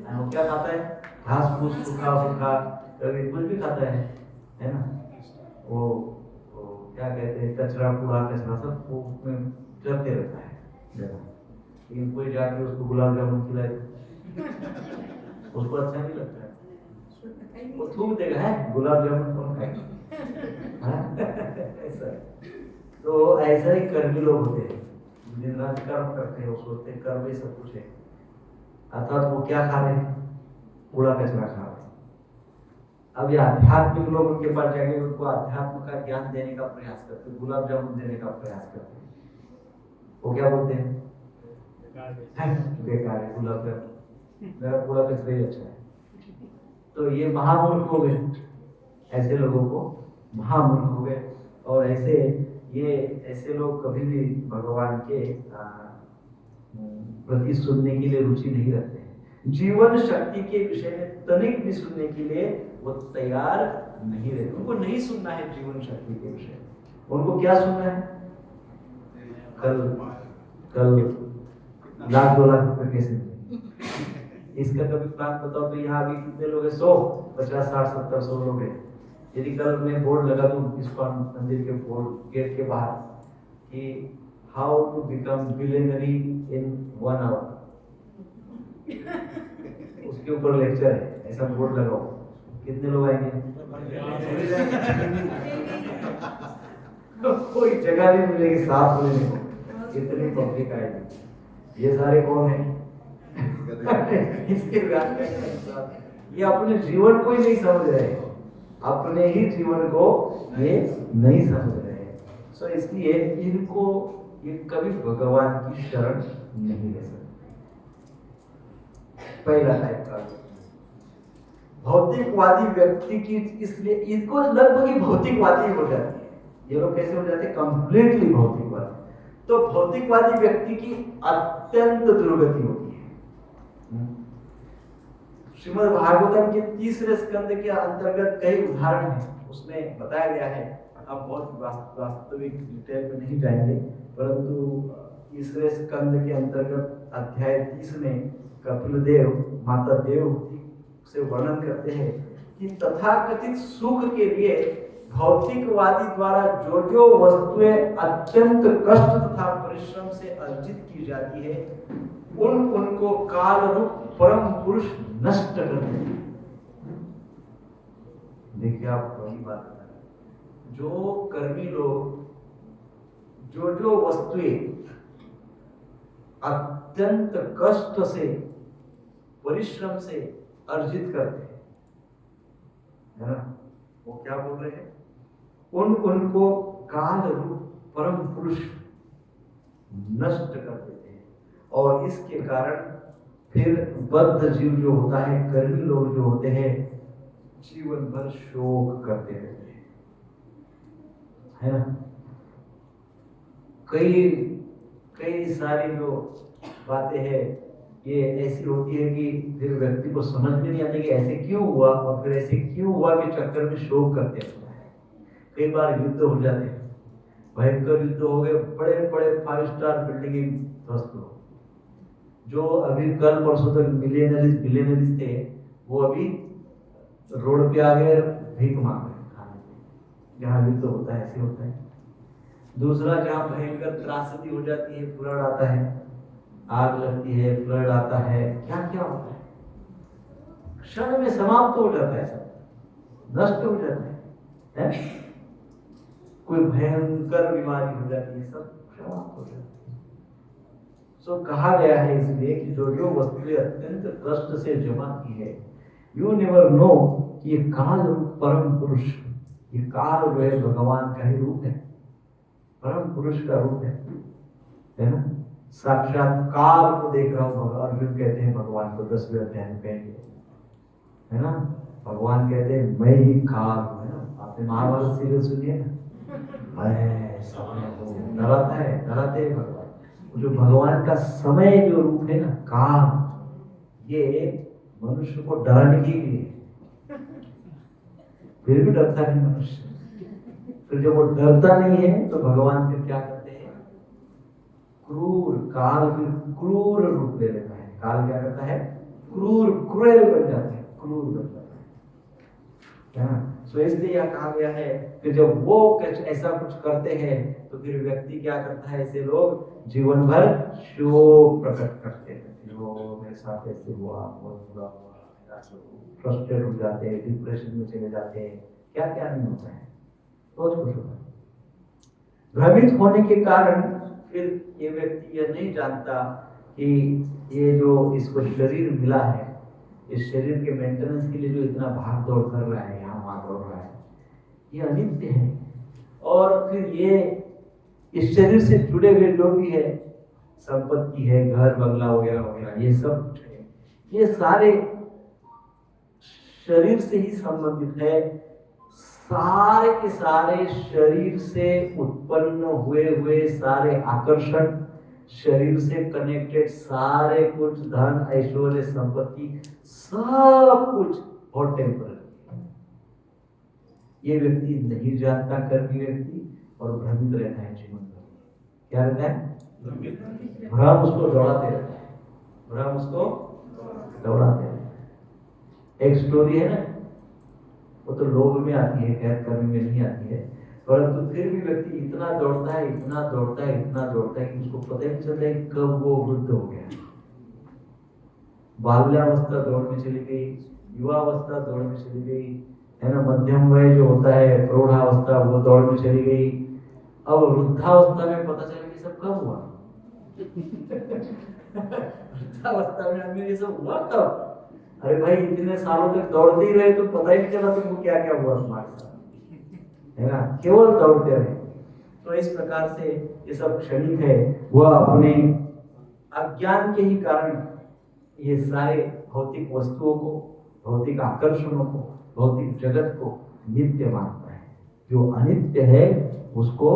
वो क्या खाता है, घास फूस सूखा सूखा कभी कुछ भी खाता है ना। वो क्या कहते हैं, कचरा कूड़ा कचरा सब वो उसमें चलते रहता है। लेकिन कोई जाके उसको गुलाब जामुन खिलाए उसको अच्छा नहीं लगता है, वो थूक देगा, है गुलाब जामुन कौन खाएगा? ऐसा। तो ऐसा ही कर्मी लोग होते हैं, दिन रात कर्म करते हैं, वो सोचते हैं कर्म ही सब कुछ है। अर्थात वो क्या खा रहे हैं, कूड़ा कचरा खा रहे हैं। अब ये आध्यात्मिक लोग उनके पास जाके उनको अध्यात्म का ज्ञान देने का प्रयास करते हैं, गुलाब जामुन देने का प्रयास करते हैं, वो क्या बोलते हैं, बेकार है गुलाब जामुन, मेरा कूड़ा कचरा ही अच्छा है। तो ये महामूर्ख हो गए, ऐसे लोगों को महामूर्ख हो गए। और ऐसे लोग कभी भी भगवान के प्रति सुनने के लिए रुचि नहीं रखते हैं। जीवन शक्ति के विषय में तनिक भी सुनने के लिए वो तैयार नहीं रहते, उनको नहीं सुनना है जीवन शक्ति के विषय में। उनको क्या सुनना है, कल लाख 2 लाख रुपए कैसे मिले, इसका कभी प्लान बताओ। तो यहाँ अभी कितने लोग हैं, 100 50 60 70 100 लोग हैं। यदि कल मैं बोर्ड लगा दूं इस्कॉन मंदिर के बोर्ड गेट के बाहर कि how to become billionaire in 1 hour, उसके ऊपर लेक्चर है, ऐसा बोर्ड लगाओ, कितने लोग आएंगे? तो कोई जगह नहीं मिलेगी सांस लेने को, इतनी पब्लिक आएगी। ये सारे कौन है? इसके ये अपने जीवन को ही नहीं समझ रहे, अपने ही जीवन को ये नहीं समझ रहे। सो इसलिए इनको ये कभी भगवान की शरण नहीं ले सकते। पहला टाइप का भौतिकवादी व्यक्ति की, इसलिए इनको लगभग ही भौतिकवादी हो जाती है। ये लोग कैसे हो जाते हैं? कंप्लीटली भौतिकवादी। तो भौतिकवादी व्यक्ति की अत्यंत दुर्गति होती है। श्रीमद् भागवतम के 3रे स्कंद के अंतर्गत कई उदाहरण हैं, उसमें बताया गया है। हम बहुत वास्तविक डिटेल में नहीं जाएंगे, परंतु 3रे स्कंद के अंतर्गत अध्याय 30 में कपिल देव माता देवहूति से वर्णन करते हैं कि तथाकथित सुख के लिए भौतिकवादी द्वारा जो जो वस्तुएं अत्यंत कष्ट तथा परिश्रम से अर्जित की जाती है, उनको काल रूप परम पुरुष नष्ट कर देते हैं। देखिए आप वही बात बता रहे, जो कर्मी लोग जो जो वस्तुएं अत्यंत कष्ट से परिश्रम से अर्जित करते हैं, है ना, वो क्या बोल रहे हैं? उनको काल रूप परम पुरुष नष्ट कर देते हैं। और इसके कारण फिर बद्ध जीव जो होता है, कर्मी लोग जो होते हैं, जीवन भर शोक करते रहते हैं, है ना। कई सारी जो बातें हैं ये ऐसी होती है कि फिर व्यक्ति को समझ में नहीं आती कि ऐसे क्यों हुआ, और फिर ऐसे क्यों हुआ के चक्कर में शोक करते रहता है। कई बार युद्ध हो जाते हैं, भयंकर युद्ध हो गए, बड़े बड़े 5 स्टार बिल्डिंग ध्वस्त हो। जो अभी कल परसों तक मिलियनरीज थे, वो अभी रोड पे आ गए, भीख मांग रहे हैं खाने के। जहाँ युद्ध होता है ऐसे होता है। दूसरा, जहाँ भयंकर त्रासदी हो जाती है, फ्लड आता है, आग लगती है, फ्लड आता है, क्या क्या होता है, क्षण में समाप्त हो जाता है, सब नष्ट हो जाता है? कोई भयंकर बीमारी हो जाती है, सब समाप्त हो जाता है। सो कहा गया है इसलिए कि जो वस्तुएं अत्यंत कष्ट से जमा की है, यू नेवर नो कि ये काल रूप परम पुरुष, ये काल जो है भगवान का ही रूप है, परम पुरुष का रूप है ना। साक्षात काल को देख रहा हूँ, अर्जुन कहते हैं भगवान को 10वें अध्याय में कहेंगे, है ना। भगवान कहते हैं मैं ही काल हूँ, है ना। आपने महाभारत सीरियल सुनिए ना, मैं समय को डराते हैं भगवान। जो भगवान का समय जो रूप है ना, काल, ये मनुष्य को डराने के लिए, फिर भी डरता नहीं मनुष्य। फिर जब वो डरता नहीं है तो भगवान फिर क्या करते हैं, क्रूर, काल फिर क्रूर रूप ले लेता है। काल क्या करता है, क्रूर, क्रूर बन जाता है, क्रूर बन जाता है। सो इसलिए यह कहा गया है कि जब वो ऐसा कुछ करते हैं तो फिर व्यक्ति क्या करता है, ऐसे लोग जीवन भर शोक प्रकट करते हैं। मेरे साथ ऐसे हुआ, बहुत बुरा हुआ, फ्रस्ट्रेट हो जाते हैं, डिप्रेशन में चले जाते हैं, क्या क्या नहीं होता है, बहुत कुछ होता है। भ्रमित होने के कारण फिर ये व्यक्ति यह नहीं जानता कि ये जो इसको शरीर मिला है, इस शरीर के मेंटेनेंस के लिए जो इतना भाग दौड़ कर रहा है, यहाँ वहां दौड़ रहा है, ये अनित्य है। और फिर ये इस शरीर से जुड़े हुए जो भी है, संपत्ति है, घर बंगला वगैरह वगैरह, ये सब ये सारे शरीर से ही संबंधित है। सारे के सारे शरीर से उत्पन्न हुए सारे आकर्षण, शरीर से कनेक्टेड सारे कुछ धन ऐश्वर्य संपत्ति, सब कुछ बहुत टेम्पररी। ये व्यक्ति नहीं जानता, कर्मी व्यक्ति, और भ्रमित रहता है जीवन भर। क्या रहता है, भ्रम उसको दौड़ाते रहता है, भ्रम उसको दौड़ाते रहता है। एक स्टोरी है ना, वो तो लोभ में आती है, खैर कर्म में नहीं आती है, परंतु फिर भी व्यक्ति इतना दौड़ता है कि उसको पता ही नहीं चलता है कब वो वृद्ध हो गया। बाल्यावस्था दौड़ में चली गई, युवावस्था दौड़ में चली गई, है ना, मध्यम वय जो होता है, प्रौढ़ावस्था, वो दौड़ में चली गई। अब वृद्धावस्था में पता चला कि सब कब हुआ। वृद्धावस्था में हमें ये सब हुआ कब? अरे भाई, इतने सालों तक दौड़ते ही रहे तो पता ही नहीं चला तुमको क्या क्या हुआ तुम्हारे साथ, है ना, केवल दौड़ते रहे। तो इस प्रकार से ये सब क्षणिक है। वह अपने अज्ञान के ही कारण ये सारे भौतिक वस्तुओं को, भौतिक आकर्षणों को, भौतिक जगत को नित्य मानता है। जो अनित्य है उसको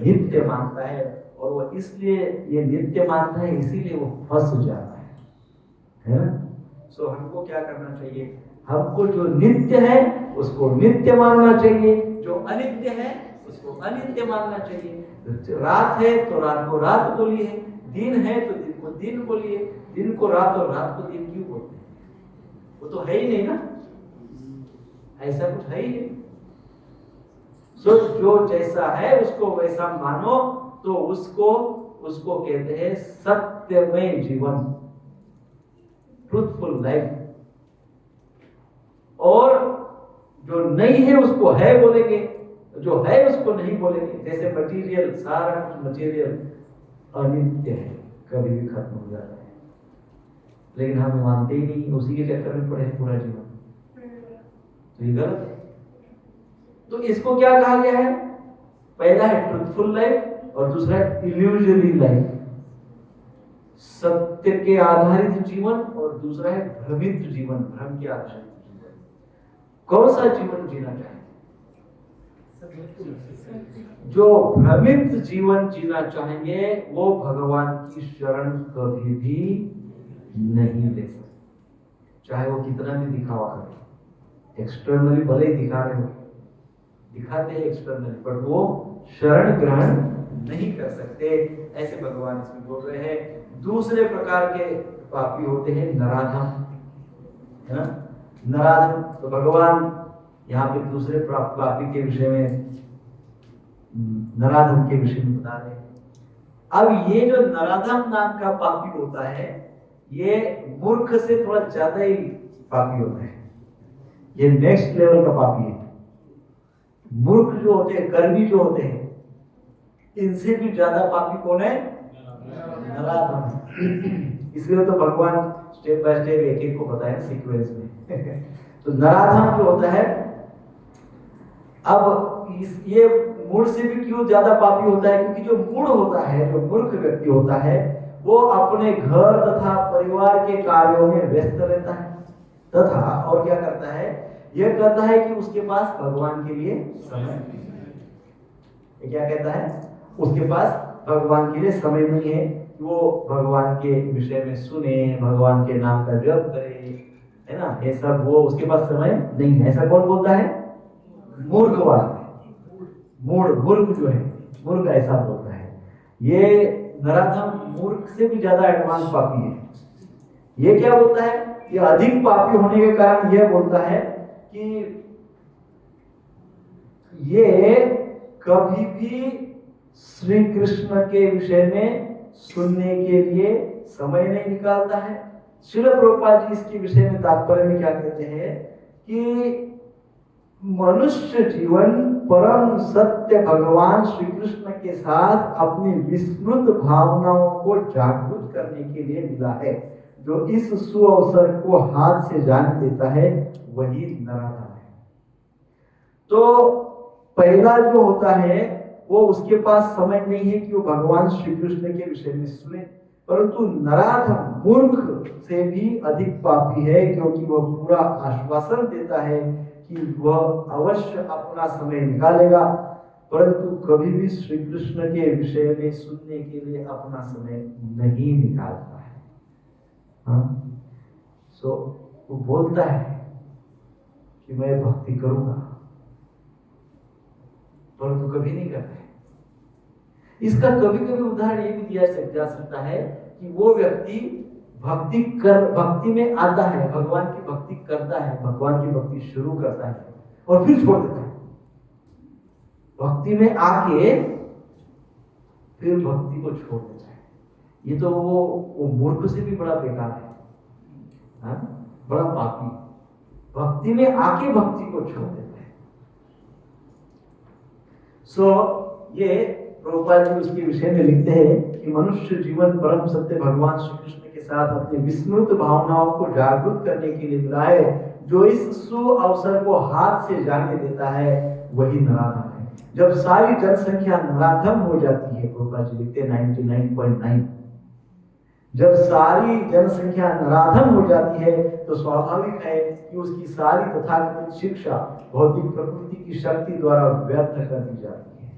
नित्य मानता है, और वो इसलिए ये नित्य मानता है, इसीलिए वो फंस जाता है ना। सो हमको क्या करना चाहिए, हमको जो नित्य है उसको नित्य मानना चाहिए, जो अनित्य है उसको अनित्य मानना चाहिए। रात है तो रात को रात बोलिए, दिन है तो दिन को दिन बोलिए, दिन को रात और रात को दिन क्यों बोलते हैं? वो तो है ही नहीं ना, ऐसा कुछ है ही नहीं। सो जो जैसा है उसको वैसा मानो, तो उसको कहते हैं सत्यमय जीवन, ट्रूथफुल लाइफ। और जो नहीं है उसको है बोलेंगे, जो है उसको नहीं बोलेंगे। जैसे मटेरियल, सारा कुछ मटेरियल अनित्य है, कभी भी खत्म हो जाता है, लेकिन हम मानते ही नहीं, उसी के चक्कर में पड़े पूरा जीवन। तो ये गलत है। तो इसको क्या कहा गया है? पहला है ट्रुथफुल लाइफ और दूसरा है इल्यूजरी लाइफ, सत्य के आधारित जीवन, और दूसरा है भ्रमित जीवन, भ्रम के आधारित जीवन। कौन सा जीवन जीना चाहिए? जो भ्रमित जीवन जीना चाहेंगे वो भगवान की शरण कभी भी नहीं ले सकते, चाहे वो कितना भी दिखावा करे। एक्सटर्नली भले ही दिखा रहे हो, दिखाते हैं एक्सटर्नली, पर वो शरण ग्रहण नहीं कर सकते, ऐसे भगवान इसमें बोल रहे हैं। दूसरे प्रकार के पापी होते हैं नराधम, है ना, नराधम। तो भगवान यहाँ पे दूसरे पापी के विषय में, नराधम के विषय में बता रहे हैं। अब ये जो नराधम नाम का पापी होता है, ये मूर्ख से थोड़ा ज्यादा ही पापी होता है, ये नेक्स्ट लेवल का पापी है। मूर्ख जो होते हैं, कर्मी जो होते हैं, इनसे भी ज्यादा पापी कौन है? नराधम। इसलिए तो भगवान स्टेप बाय स्टेप एक एक को बताया सीक्वेंस में। तो नराधम जो होता है, अब ये मूढ़ से भी क्यों ज्यादा पापी होता है? क्योंकि जो मूढ़ होता है, जो मूर्ख व्यक्ति होता है, वो अपने घर तथा परिवार के कार्यों में व्यस्त रहता है, तथा और क्या करता है? यह कहता है कि उसके पास भगवान के लिए समय नहीं है। ये क्या कहता है? उसके पास भगवान के लिए समय नहीं है, वो भगवान के विषय में सुने, भगवान के नाम का जप करे, है ना, ये सब वो उसके पास समय नहीं है। ऐसा कौन बोलता है? मूर्खवाद, मूर्ख जो है, मूर्ख ऐसा बोलता है। ये नराधम मूर्ख से भी ज्यादा एडवांस पापी है। ये क्या बोलता है? ये अधिक पापी होने के कारण यह बोलता है कि ये कभी भी श्री कृष्ण के विषय में सुनने के लिए समय नहीं निकालता है। श्रील प्रभुपाद जी इसके विषय में तात्पर्य में क्या कहते हैं कि मनुष्य जीवन परम सत्य भगवान श्री कृष्ण के साथ अपनी विस्मृत भावनाओं को जागृत करने के लिए मिला है। जो इस सुअवसर को हाथ से जान देता है वही नराधम है। तो पहला जो होता है वो उसके पास समय नहीं है कि वो भगवान श्री कृष्ण के विषय में सुने, परंतु नराधम मूर्ख से भी अधिक पापी है, क्योंकि वह पूरा आश्वासन देता है कि वह अवश्य अपना समय निकालेगा, परंतु कभी भी श्री कृष्ण के विषय में सुनने के लिए अपना समय नहीं निकालता है। हाँ, सो वो बोलता है कि मैं भक्ति करूंगा, परंतु कभी नहीं करता है। इसका कभी कभी उदाहरण ये भी दिया जा सकता है कि वो व्यक्ति भक्ति में आता है, भगवान की भक्ति करता है, भगवान की भक्ति शुरू करता है और फिर छोड़ देता है। भक्ति में आके फिर भक्ति को छोड़ देता है। ये तो वो मूर्ख से भी बड़ा बेकार है, हाँ? बड़ा पापी, भक्ति में आके भक्ति को छोड़ देता है। ये प्रभुपाद जी उसके विषय में लिखते हैं कि मनुष्य जीवन परम सत्य भगवान श्री कृष्ण के साथ अपनी विस्मृत भावनाओं को जागृत करने के लिए मिला है। जो इस सुअवसर को हाथ से जाने देता है वही नराधम है। जब सारी जनसंख्या नराधम हो जाती है, प्रभुपाद जी लिखते हैं 99.9, जब सारी जनसंख्या नराधम हो जाती है तो स्वाभाविक है कि उसकी सारी तथाकथित शिक्षा भौतिक प्रकृति की शक्ति द्वारा व्यर्थ कर दी जाती है।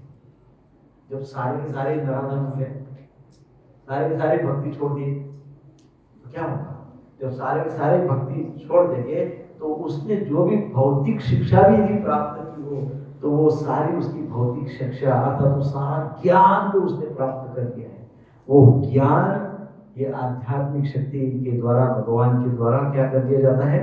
जब सारे के सारे नराधम हो गए, सारे के सारे भक्ति छोड़ दिए, तो क्या होगा? जब सारे के सारे भक्ति छोड़ देंगे तो उसने जो भी भौतिक शिक्षा भी यदि प्राप्त की हो तो वो सारी उसकी भौतिक शिक्षा अर्थात वो सारा ज्ञान जो उसने प्राप्त कर लिया है, वो ज्ञान ये आध्यात्मिक शक्ति के द्वारा, भगवान के द्वारा क्या कर दिया जाता है?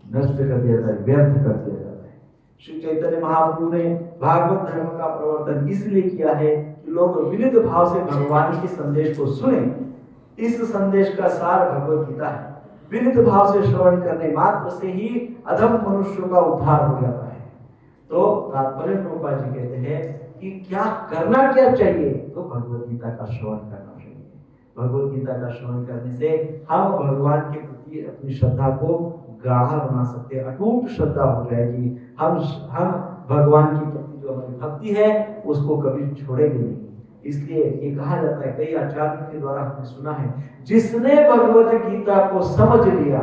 नष्ट कर दिया जाता है, व्यर्थ कर दिया जाता है। श्री चैतन्य महाप्रभु ने भागवत धर्म का प्रवर्तन इसलिए किया है कि लोग विनित भाव से भगवान के संदेश को सुने। इस संदेश का सार भगवत गीता है। विनित भाव से श्रवण करने मात्र से ही अधम मनुष्यों का उद्धार हो जाता है। तो तात्पर्य प्रभुपाद जी कहते हैं कि क्या करना क्या चाहिए? तो भगवत गीता का श्रवण करना चाहिए। भगवत गीता का श्रवण करने से हम भगवान के प्रति अपनी श्रद्धा को गाढ़ा बना सकते हैं, अटूट श्रद्धा हो जाएगी। हम भगवान की प्रति जो हमारी भक्ति है उसको कभी छोड़ेंगे नहीं। इसलिए ये कहा जाता है, कई आचार्यों के द्वारा हमने सुना है, जिसने भगवत गीता को समझ लिया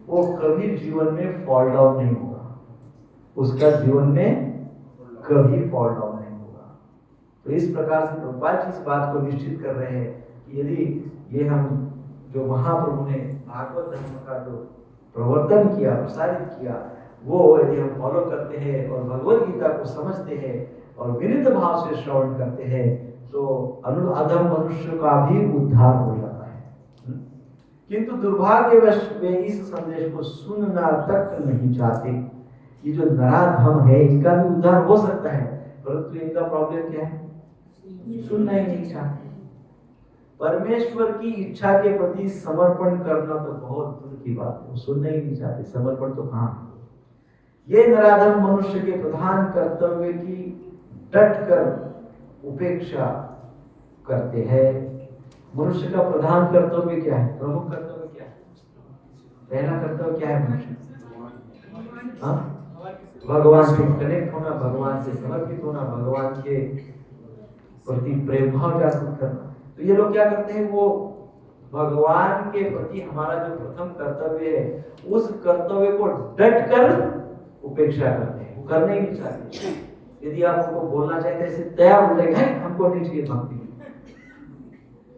वो कभी जीवन में फॉल डाउन नहीं होगा, उसका जीवन में कभी फॉल डाउन नहीं होगा। तो इस प्रकार से प्रभुपाद इस बात को निश्चित कर रहे हैं कि यदि ये हम जो महाप्रभु ने भागवत धर्म का जो प्रवर्तन किया, प्रसारित किया, वो यदि हम फॉलो करते हैं और भगवत गीता को समझते हैं और विनित भाव से श्रवण करते हैं तो अधम मनुष्य का भी उद्धार हो जाता है। किंतु दुर्भाग्यवश वे इस संदेश को सुनना तक नहीं चाहते। ये जो नराधम है इनका भी उद्धार हो सकता है, परंतु इनका प्रॉब्लम क्या है, सुनना ही नहीं चाहते। परमेश्वर की इच्छा के प्रति समर्पण करना तो बहुत दूर की बात है, वो सुनना ही नहीं चाहते। समर्पण तो कहाँ, ये नराधम मनुष्य के प्रधान कर्तव्य की डट कर उपेक्षा करते हैं। मनुष्य का प्रधान कर्तव्य क्या है, प्रमुख कर्तव्य क्या है, पहला कर्तव्य क्या है मनुष्य, भगवान से कनेक्ट होना, भगवान से समर्पित होना, भगवान के प्रति प्रेम भाव जागृत करना। तो ये लोग क्या करते हैं, वो भगवान के प्रति हमारा जो प्रथम कर्तव्य है उस कर्तव्य को डट कर उपेक्षा करते हैं, वो करने ही नहीं चाहते। यदि आप उनको बोलना चाहते ऐसे तैयार हो जाएगा, हमको नहीं चाहिए भक्ति।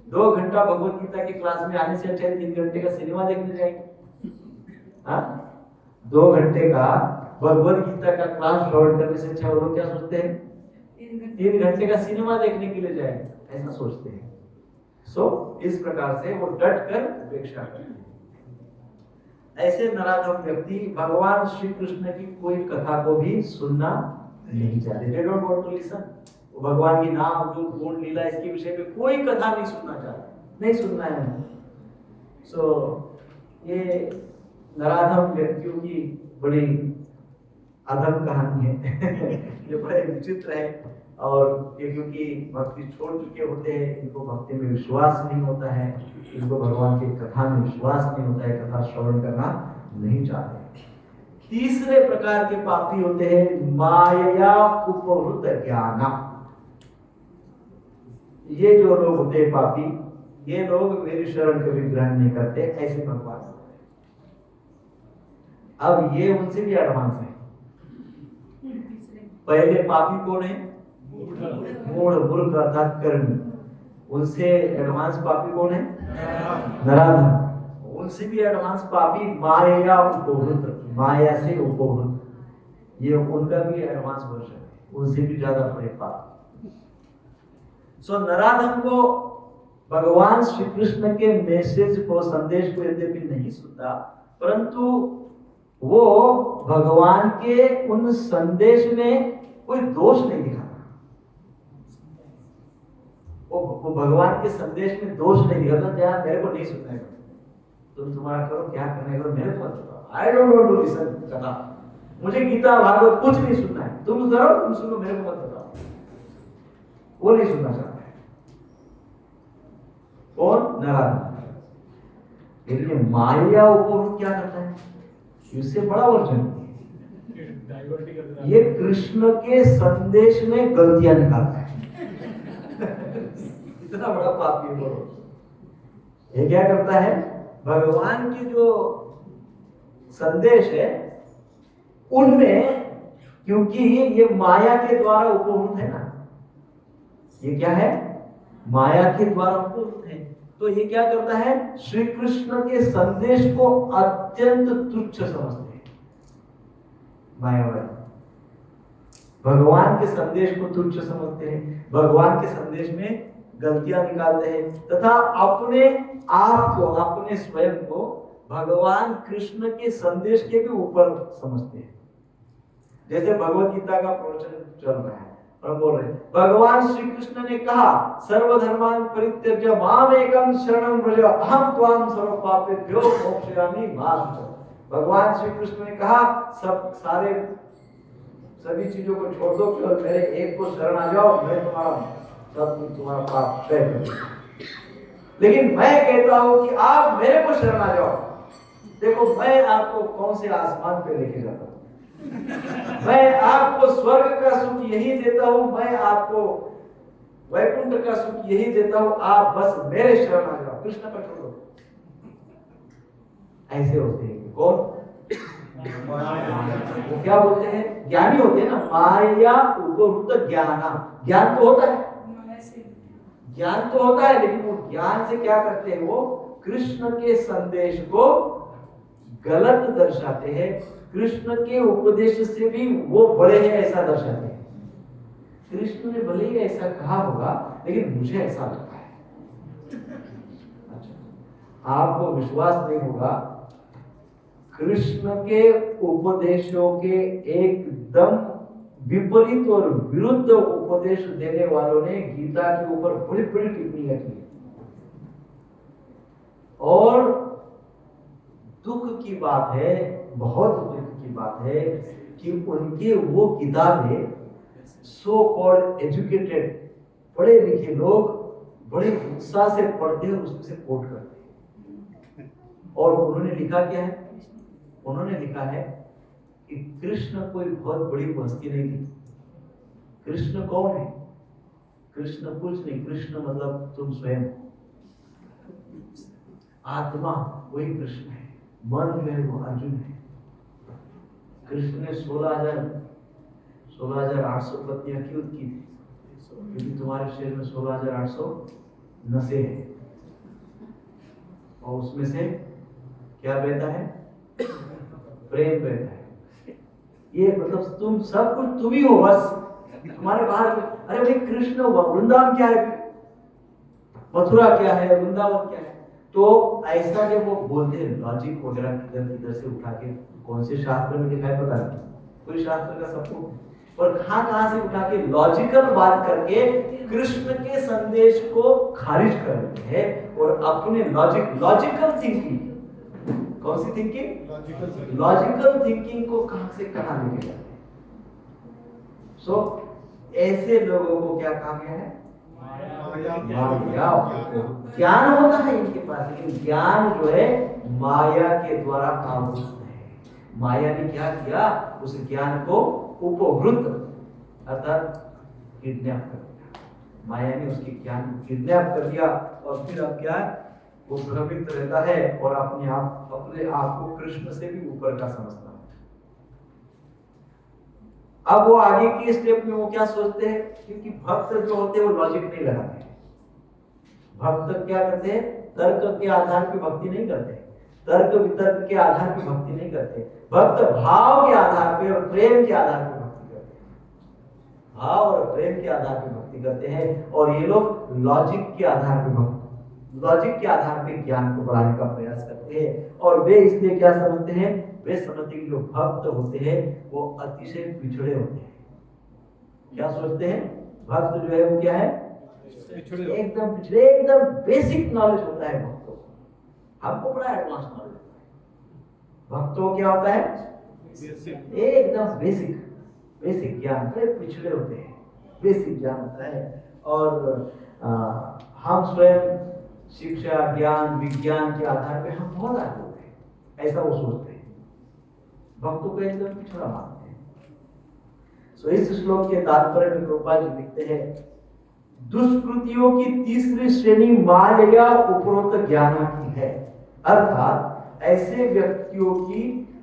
2 घंटा भगवत गीता की क्लास में आने से अच्छा 3 घंटे का सिनेमा देखने जाएंगे। 2 घंटे का भगवत गीता का क्लास श्रवण करने से अच्छा वो लोग क्या सोचते हैं, 3 घंटे का सिनेमा देखने के लिए जाएंगे, ऐसा सोचते हैं। इस प्रकार से वो डट कर उपेक्षा करते हैं। ऐसे नराधम व्यक्ति भगवान श्री कृष्ण की कोई कथा को भी सुनना नहीं चाहते। They don't want to listen। वो भगवान की नाम, रूप, गुण, लीला इसके विषय पे कोई कथा नहीं सुनना चाहते, नहीं सुनना है। ये नराधम व्यक्तियों की बड़ी अधम कहानी है। ये बड़े विचित्र है। और ये क्योंकि भक्ति छोड़ चुके होते हैं, इनको भक्ति में विश्वास नहीं होता है, इनको भगवान की कथा में विश्वास नहीं होता है, कथा श्रवण करना नहीं चाहते। तीसरे प्रकार के पापी होते हैं माया उपहृत ज्ञान। ये जो लोग होते हैं पापी, ये लोग मेरी शरण कभी ग्रहण नहीं करते, ऐसे भगवान। अब ये उनसे भी एडवांस है। पहले पापी कौन है, मूढ़, मूर्ख अर्थात कर्मी। उनसे एडवांस पापी कौन है, नराधम। उनसे भी एडवांस पापी माया उपहृत, माया से उपहृत, ये उनका भी एडवांस वर्जन है, उनसे भी ज्यादा बड़े पापी। नराधम को भगवान श्री कृष्ण के मैसेज को, संदेश को यद्यपि नहीं सुनता, परंतु वो भगवान के उन संदेश में कोई दोष नहीं दिखाता। वो भगवान के संदेश में दोष नहीं दिखाता। क्या मेरे को नहीं सुनना है, तुम तुम्हारा करो, क्या करना है करो, मेरे को मत बताओ। I don't want to listen कथा, मुझे गीता भागवत कुछ नहीं सुनना है, तुम करो, तुम सुनो, मेरे को मत बताओ। वो नहीं सुनना चाहता है। कौन, नराधम। लेकिन माया उपहृत क्या करता है, इससे बड़ा वर्जन, ये कृष्ण के संदेश में गलतियां निकालता है। इतना बड़ा पापी है। ये क्या करता है, भगवान के जो संदेश है उनमें, क्योंकि ये माया के द्वारा उपहृत है ना, ये क्या है, माया के द्वारा उपहृत है, तो ये क्या करता है, श्री कृष्ण के संदेश को अत्यंत तुच्छ समझते हैं मायावादी। भगवान के संदेश को तुच्छ समझते हैं, भगवान के संदेश में गलतियां निकालते हैं, तथा अपने आप को, अपने स्वयं को भगवान कृष्ण के संदेश के भी ऊपर समझते हैं। जैसे भगवत गीता का प्रवचन चल रहा है और बोल रहे हैं, भगवान श्री कृष्ण ने कहा, सर्वधर्मान् परित्यज्य माम एकम शरणं व्रज अहम त्वां सर्व पापेभ्यो मोक्षयामि मा शुचः। भगवान श्री कृष्ण ने कहा, सभी चीजों को छोड़ दो, केवल मेरे एक को शरण आ जाओ, मैं तुम्हारा पाप क्षय कर दूंगा। लेकिन मैं कहता हूं कि आप मेरे को शरण आ जाओ, देखो मैं आपको कौन से आसमान पे लेके जाता हूं। मैं आपको स्वर्ग का सुख यही देता हूं, मैं आपको वैकुंठ का सुख यही देता हूं, आप बस मेरे शरण आ जाओ, कृष्ण पर छोड़ो। ऐसे होते हैं कौन? वो क्या बोलते हैं? ज्ञानी होते हैं ना। माया उपहृत ज्ञान, ज्ञान तो होता है, ज्ञान तो होता है, लेकिन वो ज्ञान से क्या करते हैं? वो कृष्ण के संदेश को गलत दर्शाते हैं, कृष्ण के उपदेश से भी वो बड़े हैं ऐसा दर्शाते हैं। कृष्ण ने भले ही ऐसा कहा होगा, लेकिन मुझे ऐसा लगता है। अच्छा, आपको विश्वास नहीं होगा, कृष्ण के उपदेशों के एकदम विपरीत और विरुद्ध उपदेश देने वालों ने गीता के ऊपर बड़ी बड़ी टिप्पणियां की। और दुख की बात है, बहुत दुख की बात है कि उनके वो किताबें सो कॉल्ड एजुकेटेड, पढ़े लिखे लोग बड़े उत्साह से पढ़ते हैं, उसमें से कोट करते हैं। और उन्होंने लिखा क्या है? उन्होंने लिखा है कि कृष्ण कोई बहुत बड़ी हस्ती नहीं थी। कृष्ण कौन है? कृष्ण कुछ नहीं, कृष्ण मतलब तुम स्वयं, आत्मा वही कृष्ण है, मन जो है वो अर्जुन है। कृष्ण ने 16,800 पत्नियां क्यों की थी? क्योंकि तुम्हारे शरीर में 16,800 नसें हैं, और उसमें से क्या बहता है? प्रेम बहता है। ये मतलब तुम सब कुछ तुम ही हो, बस तुम्हारे बाहर। अरे भाई, कृष्ण वृंदावन क्या है, मथुरा क्या है, वृंदावन क्या है? तो ऐसा जब वो बोलते हैं, लॉजिक वगैरह किधर से उठा के, कौन से शास्त्र में लिखा है पता नहीं, कोई शास्त्र का सबको, और कहां से उठा के लॉजिकल बात करके कृष्ण के संदेश को खारिज कर देते हैं, और अपने लॉजिकल थिंकिंग, कौन सी थिंकिंग? लॉजिकल थिंकिंग को कहां से कहां लेके जाते हैं। सो ऐसे लोगों को क्या कहा गया है? माया। ज्ञान होता है इनके पास, लेकिन ज्ञान जो है माया के द्वारा आवृत है। माया ने क्या किया? उस ज्ञान को उपहृत अर्थात किडनैप कर दिया। माया ने उसके ज्ञान को किडनैप कर दिया, और फिर अब क्या है? वो भ्रमित रहता है और अपने आप को कृष्ण से भी ऊपर का समझता है। अब वो आगे की स्टेप में वो क्या सोचते हैं? क्योंकि भक्त जो होते हैं वो लॉजिक नहीं लगाते। भक्त क्या करते हैं? तर्क के आधार पे भक्ति नहीं करते, तर्क वितर्क के आधार पे भक्ति नहीं करते। भक्त भाव के आधार पे और प्रेम के आधार पे भक्ति करते हैं। भाव और प्रेम के आधार पे भक्ति करते हैं, और ये लोग लॉजिक के आधार पे ज्ञान को बढ़ाने का प्रयास करते हैं। और वे इसलिए क्या समझते हैं? वे समझते हैं कि जो भक्त होते हैं वो अतिशय पिछड़े होते हैं। क्या सोचते हैं? भक्त जो है वो क्या है? एकदम पिछड़े, एकदम बेसिक नॉलेज होता है भक्तों को। हमको बड़ा एडवांस नॉलेज होता है, भक्तों को क्या होता है? एकदम बेसिक ज्ञान, बड़े पिछड़े होते हैं, बेसिक ज्ञान होता है। और हम स्वयं शिक्षा, ज्ञान, विज्ञान के आधार पे हम बहुत आगे होते हैं, ऐसा वो सोचते हैं। भक्तों को एकदम पिछड़ा मानते हैं। सो इस श्लोक के तात्पर्य में प्रभुपाद जी लिखते हैं, दुष्कृतियों की तीसरी श्रेणी माया उपरोक्त ज्ञान की है, अर्थात ऐसे व्यक्तियों की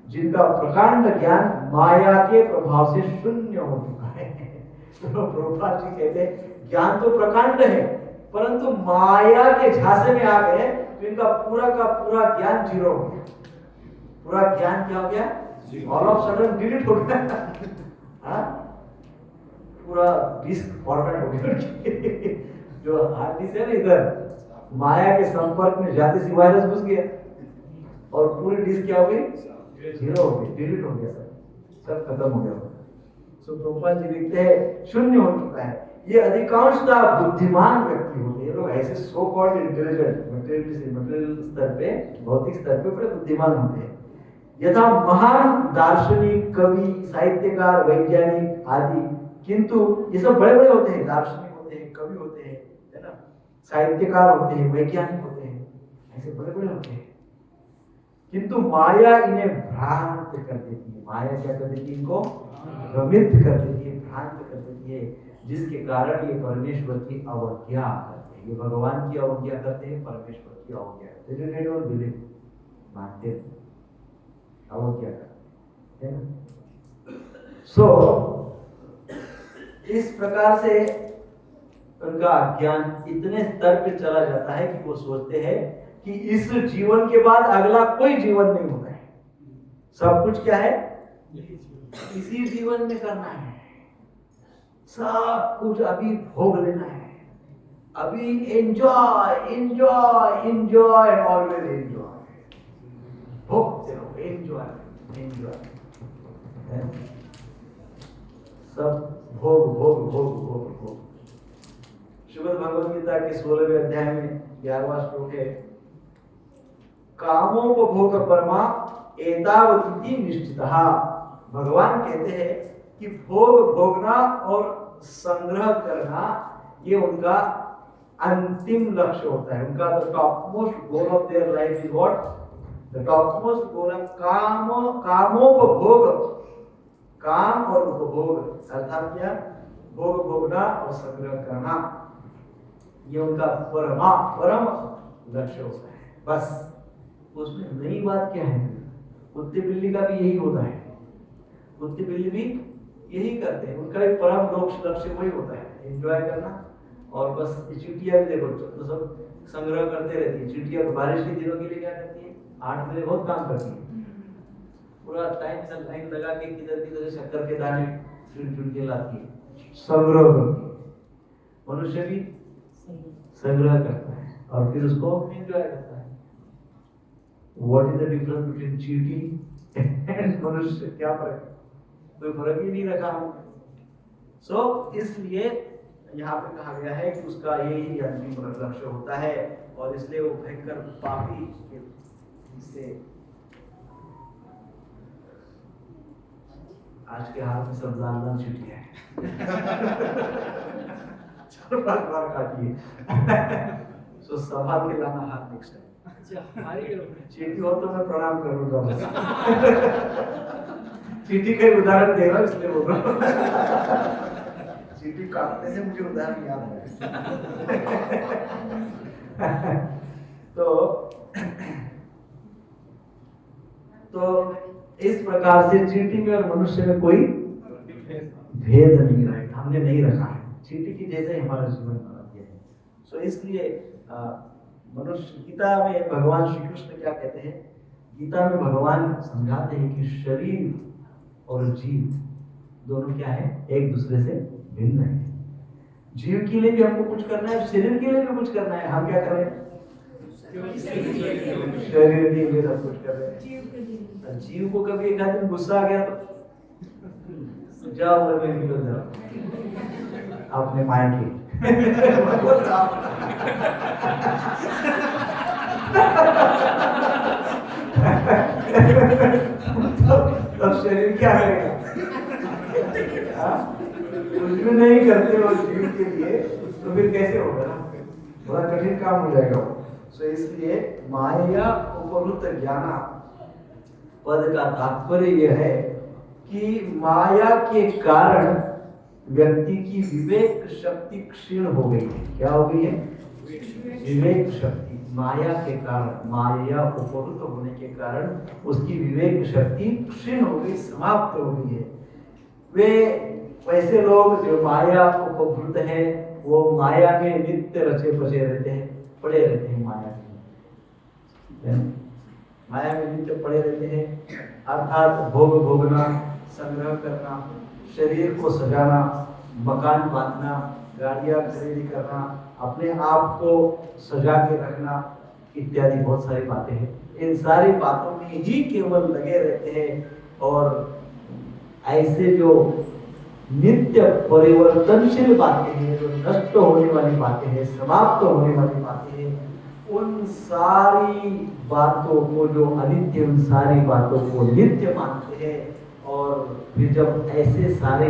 जिनका प्रकांड ज्ञान माया के प्रभाव से शून्य हो चुका है। तो प्रभुपाद जी कहते हैं ज्ञान तो प्रकांड है, परंतु माया के झांसे में आ गए तो इनका पूरा का पूरा ज्ञान जीरो हो गया। पूरा ज्ञान क्या हो गया? ऑल ऑफ सडन डिलीट हो गया। पूरा डिस्क फॉर्मेट हो गया। जो हार्ड डिस्क है ना, इधर माया के संपर्क में जाते सी वायरस घुस गया और पूरी डिस्क क्या हो गई? जीरो हो गई, डिलीट हो गया, सब खत्म हो गया। सो प्रभुपाद जी लिखते हैं शून्य हो चुका है। ये अधिकांशतः बुद्धिमान व्यक्ति होते हैं, लोग ऐसे सो कॉल्ड इंटेलिजेंट, मटेरियल स्तर पे, भौतिक स्तर पे बड़े बुद्धिमान होते हैं। यथा महान दार्शनिक, कवि, साहित्यकार, वैज्ञानिक आदि, किंतु ये सब बड़े बड़े होते हैं, दार्शनिक होते हैं, कवि होते हैं, है ना, साहित्यकार होते हैं, वैज्ञानिक होते हैं, ऐसे बड़े बड़े होते हैं, किंतु माया इन्हें भ्रांत कर देती है। माया क्या कर देती है? इनको भ्रमित कर देती है, भ्रांत कर देती है, जिसके कारण ये परमेश्वर की अवज्ञा करते हैं। ये भगवान की अवज्ञा करते हैं, परमेश्वर की अवज्ञा करते हैं। They don't believe, मानते हैं, अवज्ञा करते हैं ना। इस प्रकार से उनका ज्ञान इतने स्तर पे चला जाता है कि वो सोचते हैं कि इस जीवन के बाद अगला कोई जीवन नहीं होता है। सब कुछ क्या है? इसी जीवन में करना है, सब कुछ अभी भोग लेना है, अभी enjoy enjoy enjoy, always enjoy, भोगते रहो, एंजॉय एंजॉय, सब भोग भोग भोग भोग भोग। श्रीमद् भगवद गीता के 16वें अध्याय में 11वां श्लोक है, कामोपभोग परमा एतावति निश्चितः। भगवान कहते हैं कि भोग भोगना और संग्रह करना ये उनका अंतिम लक्ष्य होता है। उनका the topmost goal of their life is what? The topmost goal of कामोपभोग, काम और उपभोग अर्थात क्या? भोग भोगना और संग्रह करना, ये उनका परम लक्ष्य होता है। बस उसमें नई बात क्या है? कुत्ते बिल्ली का भी यही होता है, कुत्ते बिल्ली भी यही करते हैं, उनका भी परम लक्ष्य वही होता है, एंजॉय करना। और बस चींटियां भी देखो तो सब संग्रह करते रहती है। चींटियां बारिश के दिनों के लिए क्या करती है? 8 महीने बहुत काम करती है, पूरा टाइम से लाइन लगा के किधर किधर शक्कर के दाने चुन के लाती है, संग्रह करती है। मनुष्य भी संग्रह करता है और फिर उसको एंजॉय करता है। What is the difference between चींटी एंड मनुष्य? क्या फर्क? कोई फर्क ही नहीं रखा हम। इसलिए यहाँ पे कहा गया है कि उसका यही अंतिम लक्ष्य होता है, और इसलिए वो भयंकर पापी इससे आज के हाथ में सब लाल लाल चींटियां हैं। चलो बार काटिए। संभाल के लाना हाथ नेक्स्ट टाइम। चींटी हो तो मैं प्रणाम करूंगा बस। चींटी का उदाहरण दे रहा हूं इसलिए बोल रहा हूं। चींटी काटने से मुझे उदाहरण याद आया। तो इस प्रकार से चींटी में और मनुष्य में कोई भेद नहीं रहा, हमने नहीं रखा है। चींटी की जैसे हमारा जीवन बना दिया है। सो इसलिए मनुष्य, गीता में भगवान श्री कृष्ण क्या कहते हैं? गीता में भगवान समझाते हैं कि शरीर और जीव दोनों क्या है? एक दूसरे से भिन्न है। जीव के लिए भी हमको कुछ करना है, शरीर के लिए भी कुछ करना है। हम क्या कर रहे हैं? शरीर के लिए सब कुछ कर रहे हैं। जीव को कभी एक आदमी गुस्सा आ गया तो जाओ और मैं निकल जाओ अपने मायके। तब शरीर क्या करेगा? कुछ भी नहीं करते हो जीव के लिए तो फिर कैसे होगा ना? बड़ा कठिन काम हो जाएगा वो। इसलिए माया उपरुत ज्ञाना पद का तात्पर्य यह है कि माया के कारण व्यक्ति की विवेक शक्ति क्षीण हो गई है। क्या हो गई है? विवेक शक्ति। माया के कारण, माया उपरुत होने के कारण उसकी विवेक शक्ति क्षीण हो गई, समाप्त हो गई है। वे वैसे लोग जो माया उपभूत है, वो माया में नित्य रचे बसे रहते हैं, पड़े रहते हैं माया में नित्य पड़े रहते हैं। अर्थात भोग भोगना, संग्रह करना, शरीर को सजाना, मकान बांधना, गाड़ियां खरीदी करना, अपने आप को सजा के रखना इत्यादि बहुत सारी बातें हैं। इन सारी बातों में ही केवल लगे रहते हैं। और ऐसे जो नित्य परिवर्तनशील बातें हैं, जो नष्ट होने वाली बातें हैं, समाप्त होने वाली बातें हैं, उन सारी बातों को, जो अनित्य, उन सारी बातों को नित्य मानते हैं। और फिर जब ऐसे सारे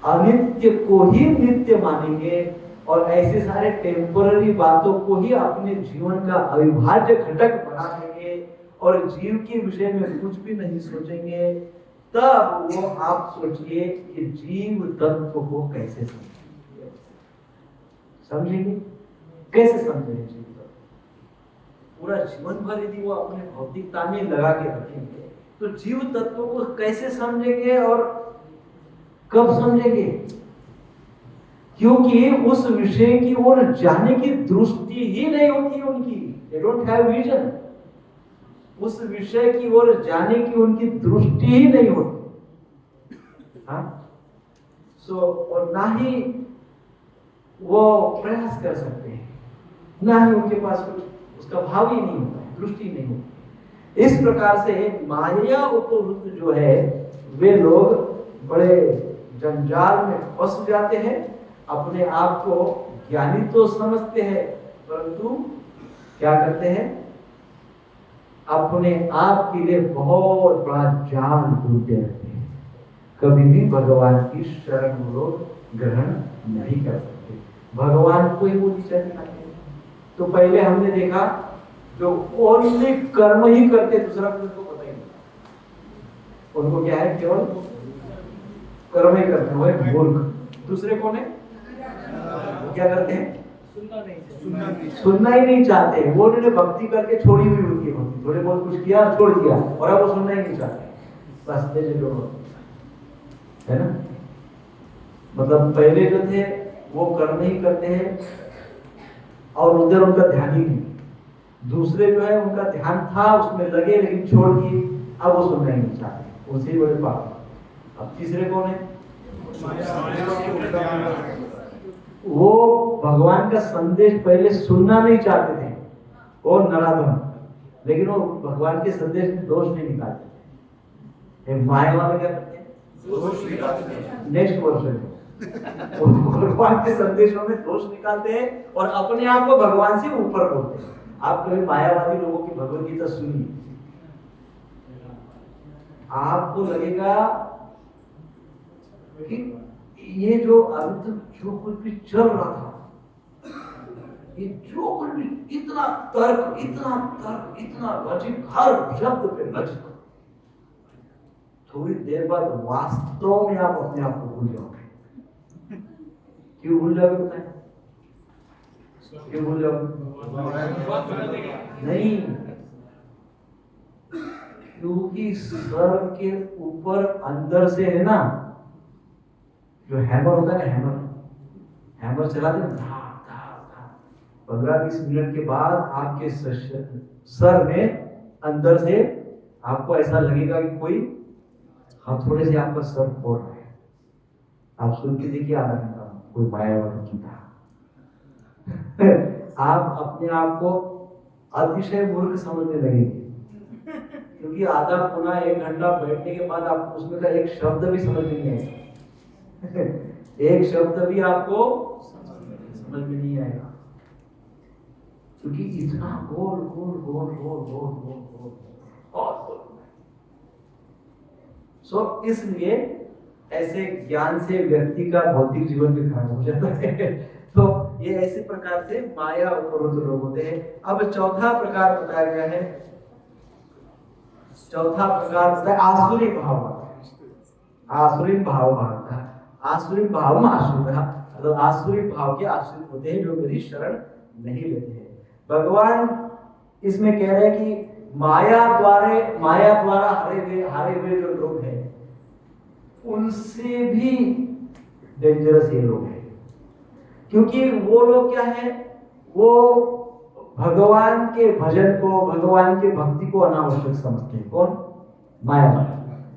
अनित्य को ही नित्य मानेंगे और ऐसे सारे टेम्पररी बातों को ही अपने जीवन का अविभाज्य घटक बना देंगे और जीव के विषय में कुछ भी नहीं सोचेंगे, तब वो आप सोचिए कि जीव तत्व को कैसे समझेंगे। समझेंगे कैसे समझेंगे जीव तत्व? पूरा जीवन भर यदि वो अपने भौतिकता में लगा के रखेंगे तो जीव तत्व को कैसे समझेंगे और कब समझेंगे? क्योंकि उस विषय की ओर जाने की दृष्टि ही नहीं होती उनकी। They don't have vision। उस विषय की ओर जाने की उनकी दृष्टि ही नहीं होती। हाँ, और ना ही वो प्रयास कर सकते हैं, ना ही उनके पास कुछ उसका भाव ही नहीं होता है, दृष्टि नहीं होती। इस प्रकार से माया उपवृत्त जो है वे लोग बड़े जंजाल में फंस जाते हैं। अपने आप को ज्ञानी तो समझते हैं, परंतु क्या करते हैं? अपने आप के लिए बहुत बड़ा जाल बुनते रहते हैं। कभी भी भगवान की शरण वो लोग ग्रहण नहीं कर सकते। भगवान को ही वो दिशा दिखाते हैं। तो पहले हमने देखा जो ओनली कर्म ही करते, दूसरा कुछ उनको पता ही नहीं। उनको क्या है? केवल कर्म ही करते हैं, वो मूर्ख। दूसरे कौन है? क्या करते हैं? सुनना ही नहीं चाहते। वो उन्होंने भक्ति करके छोड़ी हुई होती है भक्ति, थोड़े बहुत कुछ किया छोड़ दिया, और अब वो सुनना ही नहीं चाहते। बस जैसे लोग है ना, मतलब पहले जो थे वो कर्म ही करते हैं और उधर उनका ध्यान ही नहीं। दूसरे जो है उनका ध्यान था उसमें लगे लेकिन छोड़ दिए, अब वो सुनना ही नहीं चाहते, उनसे ही बड़े पाप। अब तीसरे कौन है? वो भगवान का संदेश पहले सुनना नहीं चाहते थे, वो नराधम, लेकिन वो भगवान के संदेश में दोष नहीं निकालते थे। माया वाले क्या करते हैं? दोष निकालते हैं। नेक्स्ट वर्षन भगवान के संदेशों में दोष निकालते हैं और अपने आप को भगवान से ऊपर बोलते हैं। आप कभी मायावादी लोगों की भगवत गीता सुनिए, आपको लगेगा कि ये जो अभी तक जो कुछ भी चल रहा था, ये जो कुछ भी इतना तर्क, इतना लॉजिक, हर शब्द पे लॉजिक, थोड़ी देर बाद वास्तव में आप अपने आप को भूल जाओगे। क्यों भूल जाओगे? बताएं क्यों भूल जाओगे? नहीं, क्योंकि सर के ऊपर अंदर से है ना जो हैमर होता है ना, हैमर चलाते हैं 15-20 मिनट के बाद आपके सर में अंदर से आपको ऐसा लगेगा कि कोई हथौड़े से आपका सर फोड़ रहा है। आप सुन के देखिए आधा घंटा कोई मायावादी की था। आप अपने आप को अतिशय मूर्ख समझने लगेंगे, क्योंकि आधा पौना 1 घंटा बैठने के बाद आपको उसमें का एक शब्द भी समझ नहीं आएगा। एक शब्द भी आपको समझ में नहीं आएगा, क्योंकि इतना गोल गोल गोल गोल गोल गोल गोल बहुत गोल। सो इसलिए ऐसे ज्ञान से व्यक्ति का भौतिक जीवन भी खराब हो जाता है। तो ये ऐसे प्रकार से माया उपरोध लोग होते हैं। अब चौथा प्रकार बताया गया है, चौथा प्रकार होता है आसुरी भाव। आसुरी भाव भावता है, आसुरी भाव में आश्रित, मतलब आसुरी भाव के आश्रित होते हैं जो मेरी शरण नहीं लेते हैं। भगवान इसमें कह रहे हैं कि माया द्वारा हारे हुए जो लोग हैं उनसे भी डेंजरस ये लोग हैं, क्योंकि वो लोग क्या है, वो भगवान के भजन को, भगवान के भक्ति को अनावश्यक समझते हैं। कौन? माया।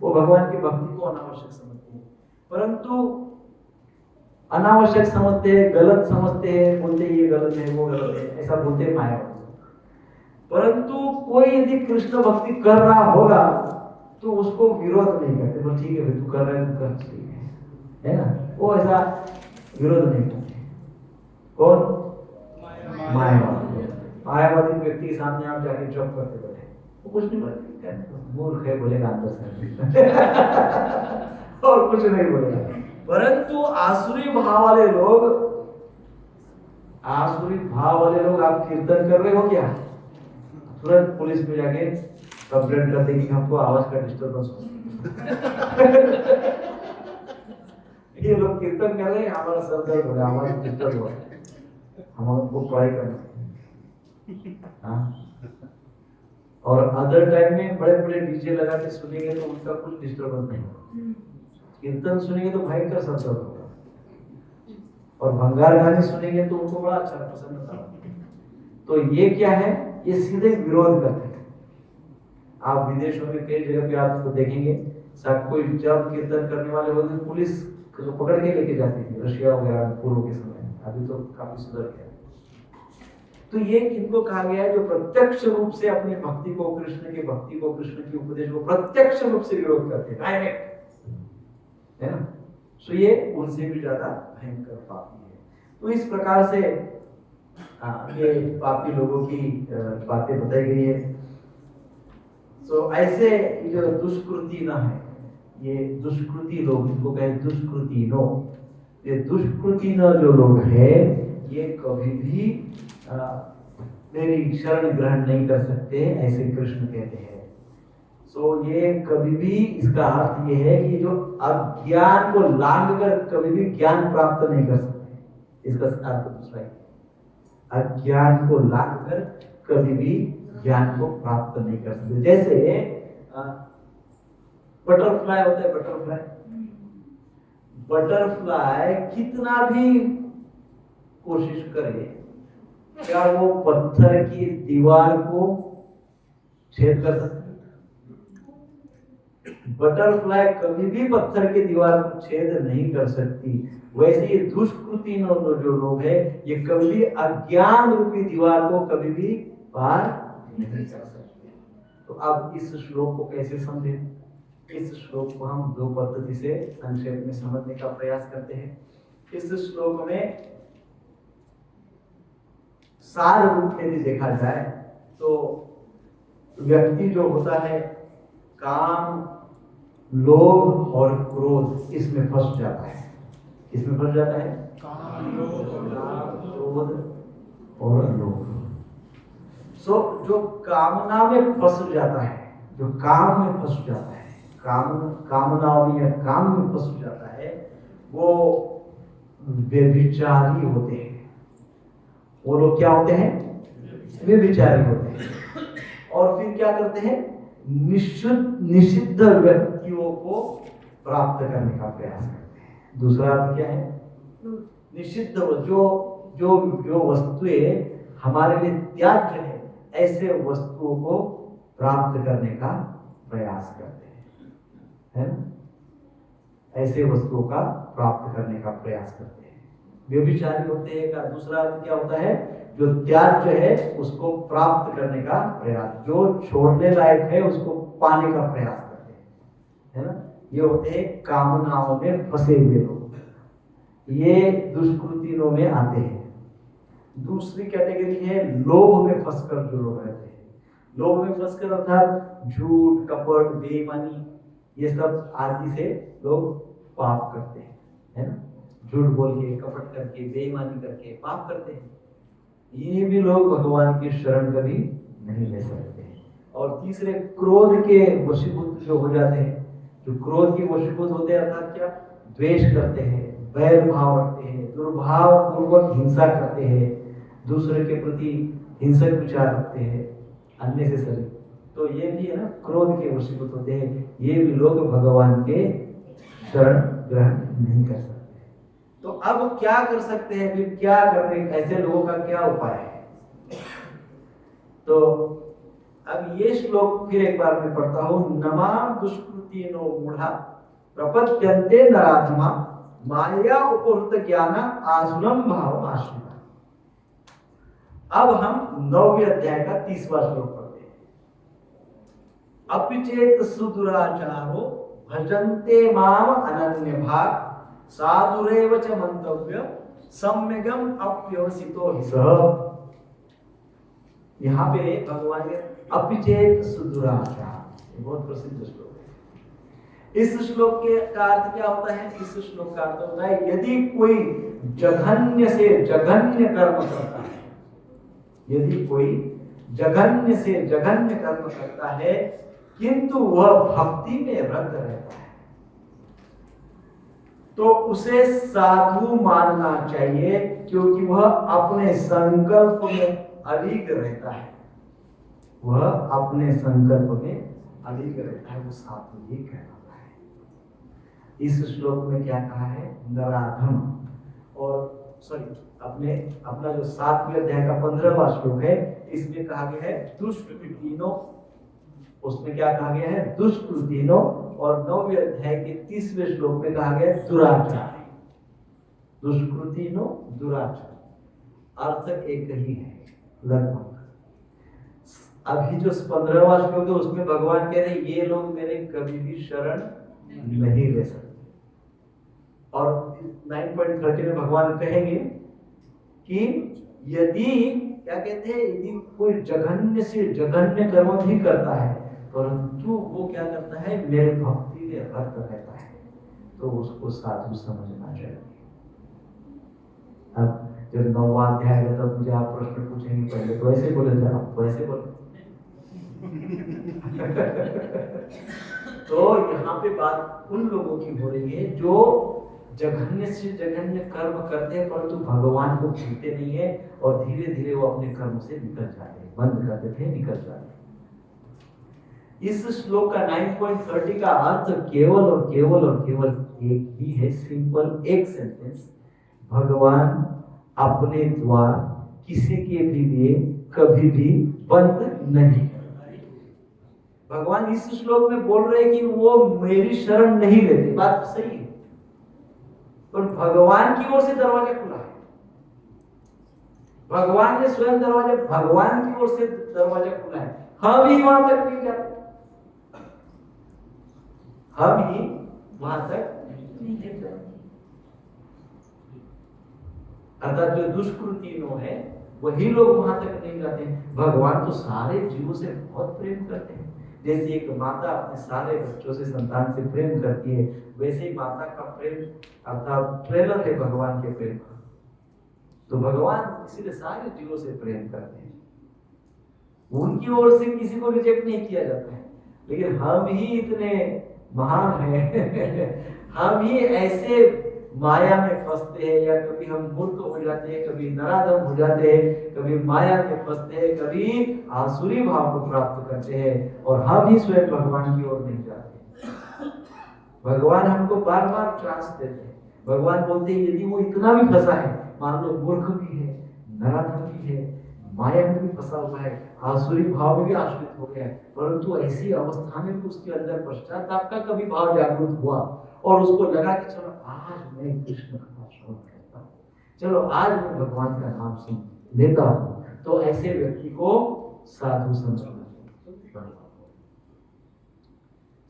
वो भगवान की भक्ति को अनावश्यक समझते हैं, परंतु अनावश्यक समझते हैं, गलत समझते हैं, बोलते ये गलत है वो गलत है, ऐसा बोलते हैं माया। परंतु कोई यदि कृष्ण भक्ति कर रहा होगा तो उसको विरोध नहीं करते, बस ठीक है भाई तू कर रहा है तू कर, ठीक है ना, वो ऐसा विरोध नहीं करते। कौन? मायावादी। मायावादी व्यक्ति के सामने आप जाके चुप करते बैठे, वो कुछ नहीं बोलेगा, मूर्ख है बोलेगा अंदर से और कुछ नहीं बोलेगा। परंतु आसुरी भाव वाले लोग आप कीर्तन कर रहे हो क्या, तुरंत पुलिस में जाके कंप्लेंट करते कि हमको आवाज का डिस्टर्बेंस हो। ये लोग कीर्तन कर रहे हैं, हमारा सर दर्द हो रहा है, आवाज डिस्टर्ब हो रहा है, हमको पढ़ाई करना है। हाँ? और अदर टाइम में बड़े बड़े डीजे लगा के सुनेंगे तो उनका कुछ डिस्टर्बेंस नहीं होगा। कीर्तन सुनेंगे तो भयंकर सर दर्द होगा, और भंगार गाने सुनेंगे तो उनको बड़ा अच्छा प्रसन्नता होगी। तो ये क्या है, ये सीधे विरोध करते हैं। आप विदेशों में कई जगह पे आपको देखेंगे, सब कोई जब कीर्तन करने वाले होते हैं पुलिस को पकड़ के लेके जाती थी, रशिया वगैरह में पूर्व के समय। अभी तो काफी सुधर गया। तो ये किनको कहा गया है, जो प्रत्यक्ष रूप से अपनी भक्ति को, कृष्ण की भक्ति को, कृष्ण की उपदेश को प्रत्यक्ष रूप से विरोध करते हैं, डायरेक्ट, है ना। सो ये उनसे भी ज्यादा भयंकर पापी है। तो इस प्रकार से ये पापी लोगों की बातें बताई गई है। तो ऐसे जो दुष्कृति न है, ये दुष्कृति लोग, इनको कहे दुष्कृति नो, ये दुष्कृति न जो लोग है, ये कभी भी मेरी शरण ग्रहण नहीं कर सकते, ऐसे कृष्ण कहते हैं। सो ये कभी भी, इसका अर्थ ये है कि जो अज्ञान को लांघ कर कभी भी ज्ञान प्राप्त नहीं कर सकते, इसका अर्थ दूसरा है। अज्ञान को लांघ कर कभी भी ज्ञान को प्राप्त नहीं कर सकते। जैसे बटरफ्लाई होता है, बटरफ्लाई कितना भी कोशिश करे, क्या वो पत्थर की दीवार को छेद कर सकते? बटरफ्लाई कभी भी पत्थर की दीवार को छेद नहीं कर सकती। वैसे ये दुष्कृति जो लोग है, ये कभी भी अज्ञान रूपी दीवार को कभी भी पार नहीं कर सकते। तो अब इस श्लोक को कैसे समझें? इस श्लोक को हम दो पद्धति से संक्षेप में समझने का प्रयास करते हैं। इस श्लोक में सार रूप में यदि देखा जाए तो व्यक्ति जो होता है, काम, लोभ और क्रोध, इसमें फंस जाता है। इसमें फंस जाता है काम, क्रोध और लोभ। सो जो कामना में फंस जाता है, जो काम में फंस जाता है, कामनाओं में या काम में फंस जाता है, वो व्यभिचारी होते हैं। वो लोग क्या होते हैं? व्यभिचारी होते हैं। और फिर क्या करते हैं? निषिद्ध व्यक्तियों को प्राप्त करने का प्रयास करते हैं। दूसरा अर्थ क्या है? निषिद्ध, जो वस्तुएं हमारे लिए त्याज्य है, ऐसे वस्तुओं को प्राप्त करने का प्रयास करते हैं, है ना? ऐसे वस्तुओं का प्राप्त करने का प्रयास करते हैं, व्यभिचारी होते हैं। का दूसरा अर्थ क्या होता है? जो त्याज्य है उसको प्राप्त करने का प्रयास, जो छोड़ने लायक है उसको पाने का प्रयास करते हैं, है ना। ये होते हैं कामनाओं में फंसे हुए लोग, ये दुष्कृतियों में आते हैं। दूसरी कैटेगरी है लोभ में फंसकर जो लोग रहते हैं। लोभ में फंसकर अर्थात झूठ, कपट, बेईमानी, ये सब आदि से लोग पाप करते हैं, है ना। झूठ बोल के, कपट करके, बेईमानी करके पाप करते हैं। ये भी लोग भगवान की शरण कभी नहीं ले सकते। और तीसरे क्रोध के वशीभूत जो हो जाते हैं, जो क्रोध के वशीभूत होते हैं, अर्थात क्या? द्वेष करते हैं, बैर भाव रखते हैं, दुर्भाव पूर्वक हिंसा करते हैं, दूसरे के प्रति हिंसक विचार रखते हैं, अननेसेसरी। तो ये भी है ना, क्रोध के वशीभूत होते हैं। ये भी लोग भगवान के शरण ग्रहण नहीं कर सकते। तो अब क्या कर सकते हैं? फिर क्या करने, ऐसे लोगों का क्या उपाय है? तो अब ये श्लोक फिर एक बार मैं पढ़ता हूं। नमा दुष्कृतिनो मूढ़ा प्रपद्यन्ते नराधमा माया उपहृत ज्ञान आसुरम भाव आश्रिता। अब हम 9वें अध्याय का 30वां श्लोक पढ़ते हैं। अपिचेत सुदुराचारो भजन्ते माम अनन्य भाग साधुरेव च मंतव्य सम्यगम अप्यवसितो हि सः। यहाँ पे भगवान ने अपिचेत सुदुराचार, बहुत प्रसिद्ध श्लोक है। इस श्लोक के का अर्थ क्या होता है? इस श्लोक का अर्थ होता है, यदि कोई जघन्य से जघन्य कर्म करता है, यदि कोई जघन्य से जघन्य कर्म करता है, किंतु वह भक्ति में रत रहता है, तो उसे साधु मानना चाहिए, क्योंकि वह अपने संकल्प में अडिग रहता है। वह अपने संकल्प में अडिग रहता है, वो साधु ही कहलाता है। इस श्लोक में क्या कहा है? नराधम, और सॉरी अपना जो 7वें अध्याय का 15वां श्लोक है, इसमें कहा गया है दुष्कृतिनो। उसमें क्या कहा गया है? दुष्कृतिनो। और 9वें अध्याय के 30वें श्लोक में कहा गया है दुराचार। दुष्कृतिनो, दुराचार, अर्थ एक ही है लगभग। अभी जो 15वां श्लोक है उसमें भगवान कह रहे हैं ये लोग मेरे कभी भी शरण नहीं ले सकते। और 9.30 में भगवान कहेंगे कि यदि क्या कहते हैं, यदि कोई जघन्य से जघन्य कर्म भी करता है, परंतु वो क्या करता है? मेरे भक्ति में रत रहता है, तो उसको साधु समझना चाहिए। अब जब 9वां अध्याय है तब मुझे आप प्रश्न पूछेंगे, पहले तो ऐसे बोले थे, आप तो ऐसे बोले। तो यहाँ पे बात उन लोगों की हो रही है जो जघन्य से जघन्य कर्म करते हैं, परंतु भगवान को भूलते नहीं है, और धीरे धीरे वो अपने कर्म से निकल जाते हैं, बंद कर देते हैं, निकल जाते हैं। इस श्लोक का 9.30 का अर्थ केवल और केवल और केवल एक ही है, सिंपल एक सेंटेंस। भगवान अपने द्वार किसी के भी लिए कभी भी बंद नहीं। भगवान इस श्लोक में बोल रहे हैं कि वो मेरी शरण नहीं लेते, बात सही है, पर भगवान की ओर से दरवाजा खुला है। भगवान ने स्वयं दरवाजा, भगवान की ओर से दरवाजा खुला है, हम ही वहां तक नहीं जाते, हम ही वहां तक नहीं जाते। अर्थात जो दुष्कृतियों है वही लोग वहां तक नहीं जाते। भगवान तो सारे जीवों से बहुत प्रेम करते हैं। जैसे एक माता अपने सारे बच्चों से, संतान से प्रेम करती है, वैसे ही माता का प्रेम अर्थात ट्रेलर है भगवान के प्रेम का। तो भगवान इसीलिए सारे जीवों से प्रेम करते हैं, उनकी ओर से किसी को रिजेक्ट नहीं किया जाता है। लेकिन हम ही इतने महान हैं हम ही ऐसे माया में फंसते हैं, या कभी हम मूर्ख हो जाते हैं, कभी नराधम हो जाते हैं, कभी माया में फंसते हैं, कभी आसुरी भाव को प्राप्त करते हैं, और हम ही स्वयं भगवान की ओर नहीं जाते। भगवान हमको बार बार चांस देते हैं। भगवान बोलते हैं यदि वो इतना भी फंसा है, मान लो मूर्ख भी है, नराधम भी है, माया में भी फंसा हुआ है, आसुरी भाव में भी आश्रित हो गया है, परंतु ऐसी अवस्था में भी उसके अंदर पश्चाताप का कभी भाव जागृत हुआ, और उसको लगा कि चलो आज मैं कृष्ण का श्रवण करता हूँ, चलो आज मैं भगवान का नाम सुन लेता हूँ, तो ऐसे व्यक्ति को साधु समझना चाहिए।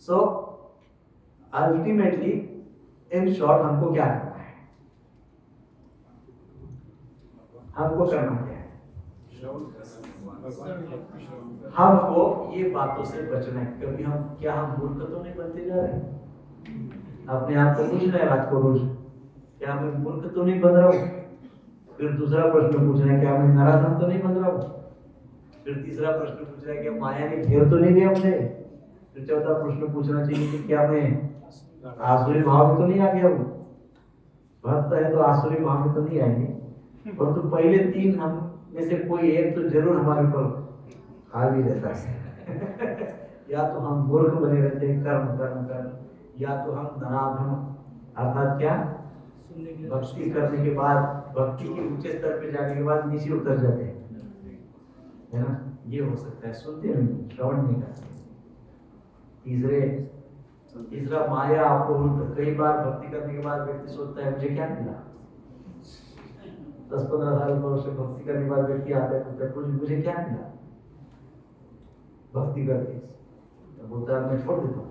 सो अल्टीमेटली इन शॉर्ट हमको क्या करना है? हमको करना क्या है? हमको ये बातों से बचना है। कभी हम मूर्ख तो नहीं बनते जा रहे? अपने आप को पूछना है रात को रोज, क्या मैं मूर्ख तो नहीं बन रहा हूँ? फिर दूसरा प्रश्न पूछना है, क्या मैं नराधम तो नहीं बन रहा हूँ? फिर तीसरा प्रश्न पूछना है, क्या माया ने घेर तो नहीं दिया मुझे? फिर चौथा प्रश्न पूछना चाहिए कि क्या मैं आसुरी भाव में तो नहीं आ गया हूँ? भक्त है तो आसुरी भाव में तो नहीं आएंगे, परंतु पहले 3 हम में से कोई एक तो जरूर हमारे ऊपर आ भी रहता है या तो हम मूर्ख बने रहते हैं कर्म कर्म कर्म, या तो हम नराधम अर्थात क्या भक्ति करने के बाद, भक्ति के ऊंचे स्तर पे जाने के बाद नीचे उतर जाते हैं, है ना? ये हो सकता है, सुनते नहीं, श्रवण नहीं करते। तीसरा माया आपको कई बार भक्ति करने के बाद व्यक्ति सोचता है मुझे क्या मिला। 10-15 साल वर्ष से भक्ति करने के बाद व्यक्ति आता है तो मुझे क्या मिला भक्ति करके, तो बोलता है मैं छोड़ देता हूँ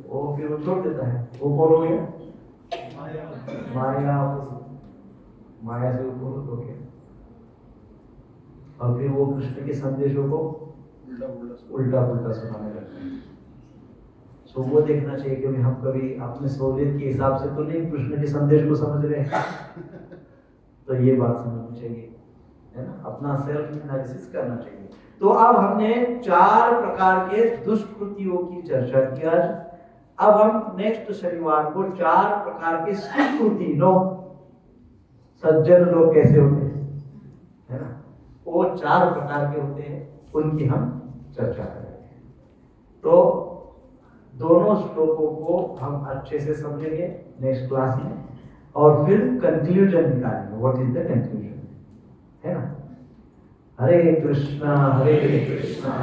वो फिर वो छोड़ देता है। वो कौन हो गया? माया से उपभोग हो गया, और फिर वो कृष्ण के संदेशों को उल्टा पुल्टा सुनाने लगता है। सो वो देखना चाहिए कि हम कभी अपने सहूलियत के हिसाब से तो नहीं कृष्ण के संदेश को समझ रहे हैं तो ये बात समझनी चाहिए, है ना, अपना सेल्फ एनालिसिस करना चाहिए। तो अब हमने 4 प्रकार के दुष्कृतियों की चर्चा की आज। अब हम नेक्स्ट शनिवार को 4 प्रकार के सुकृति, नो, सज्जन लोग कैसे होते हैं, है ना, वो 4 प्रकार के होते हैं, उनकी हम चर्चा करेंगे। तो दोनों श्लोकों को हम अच्छे से समझेंगे नेक्स्ट क्लास में, और फिर कंक्लूजन निकालेंगे, व्हाट इज द कंक्लूजन, है ना। हरे कृष्णा कृष्णा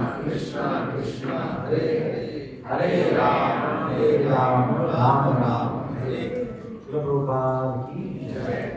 कृष्णा हरे हरे, हरे राम राम राम हरे। प्रभुपाद की जय।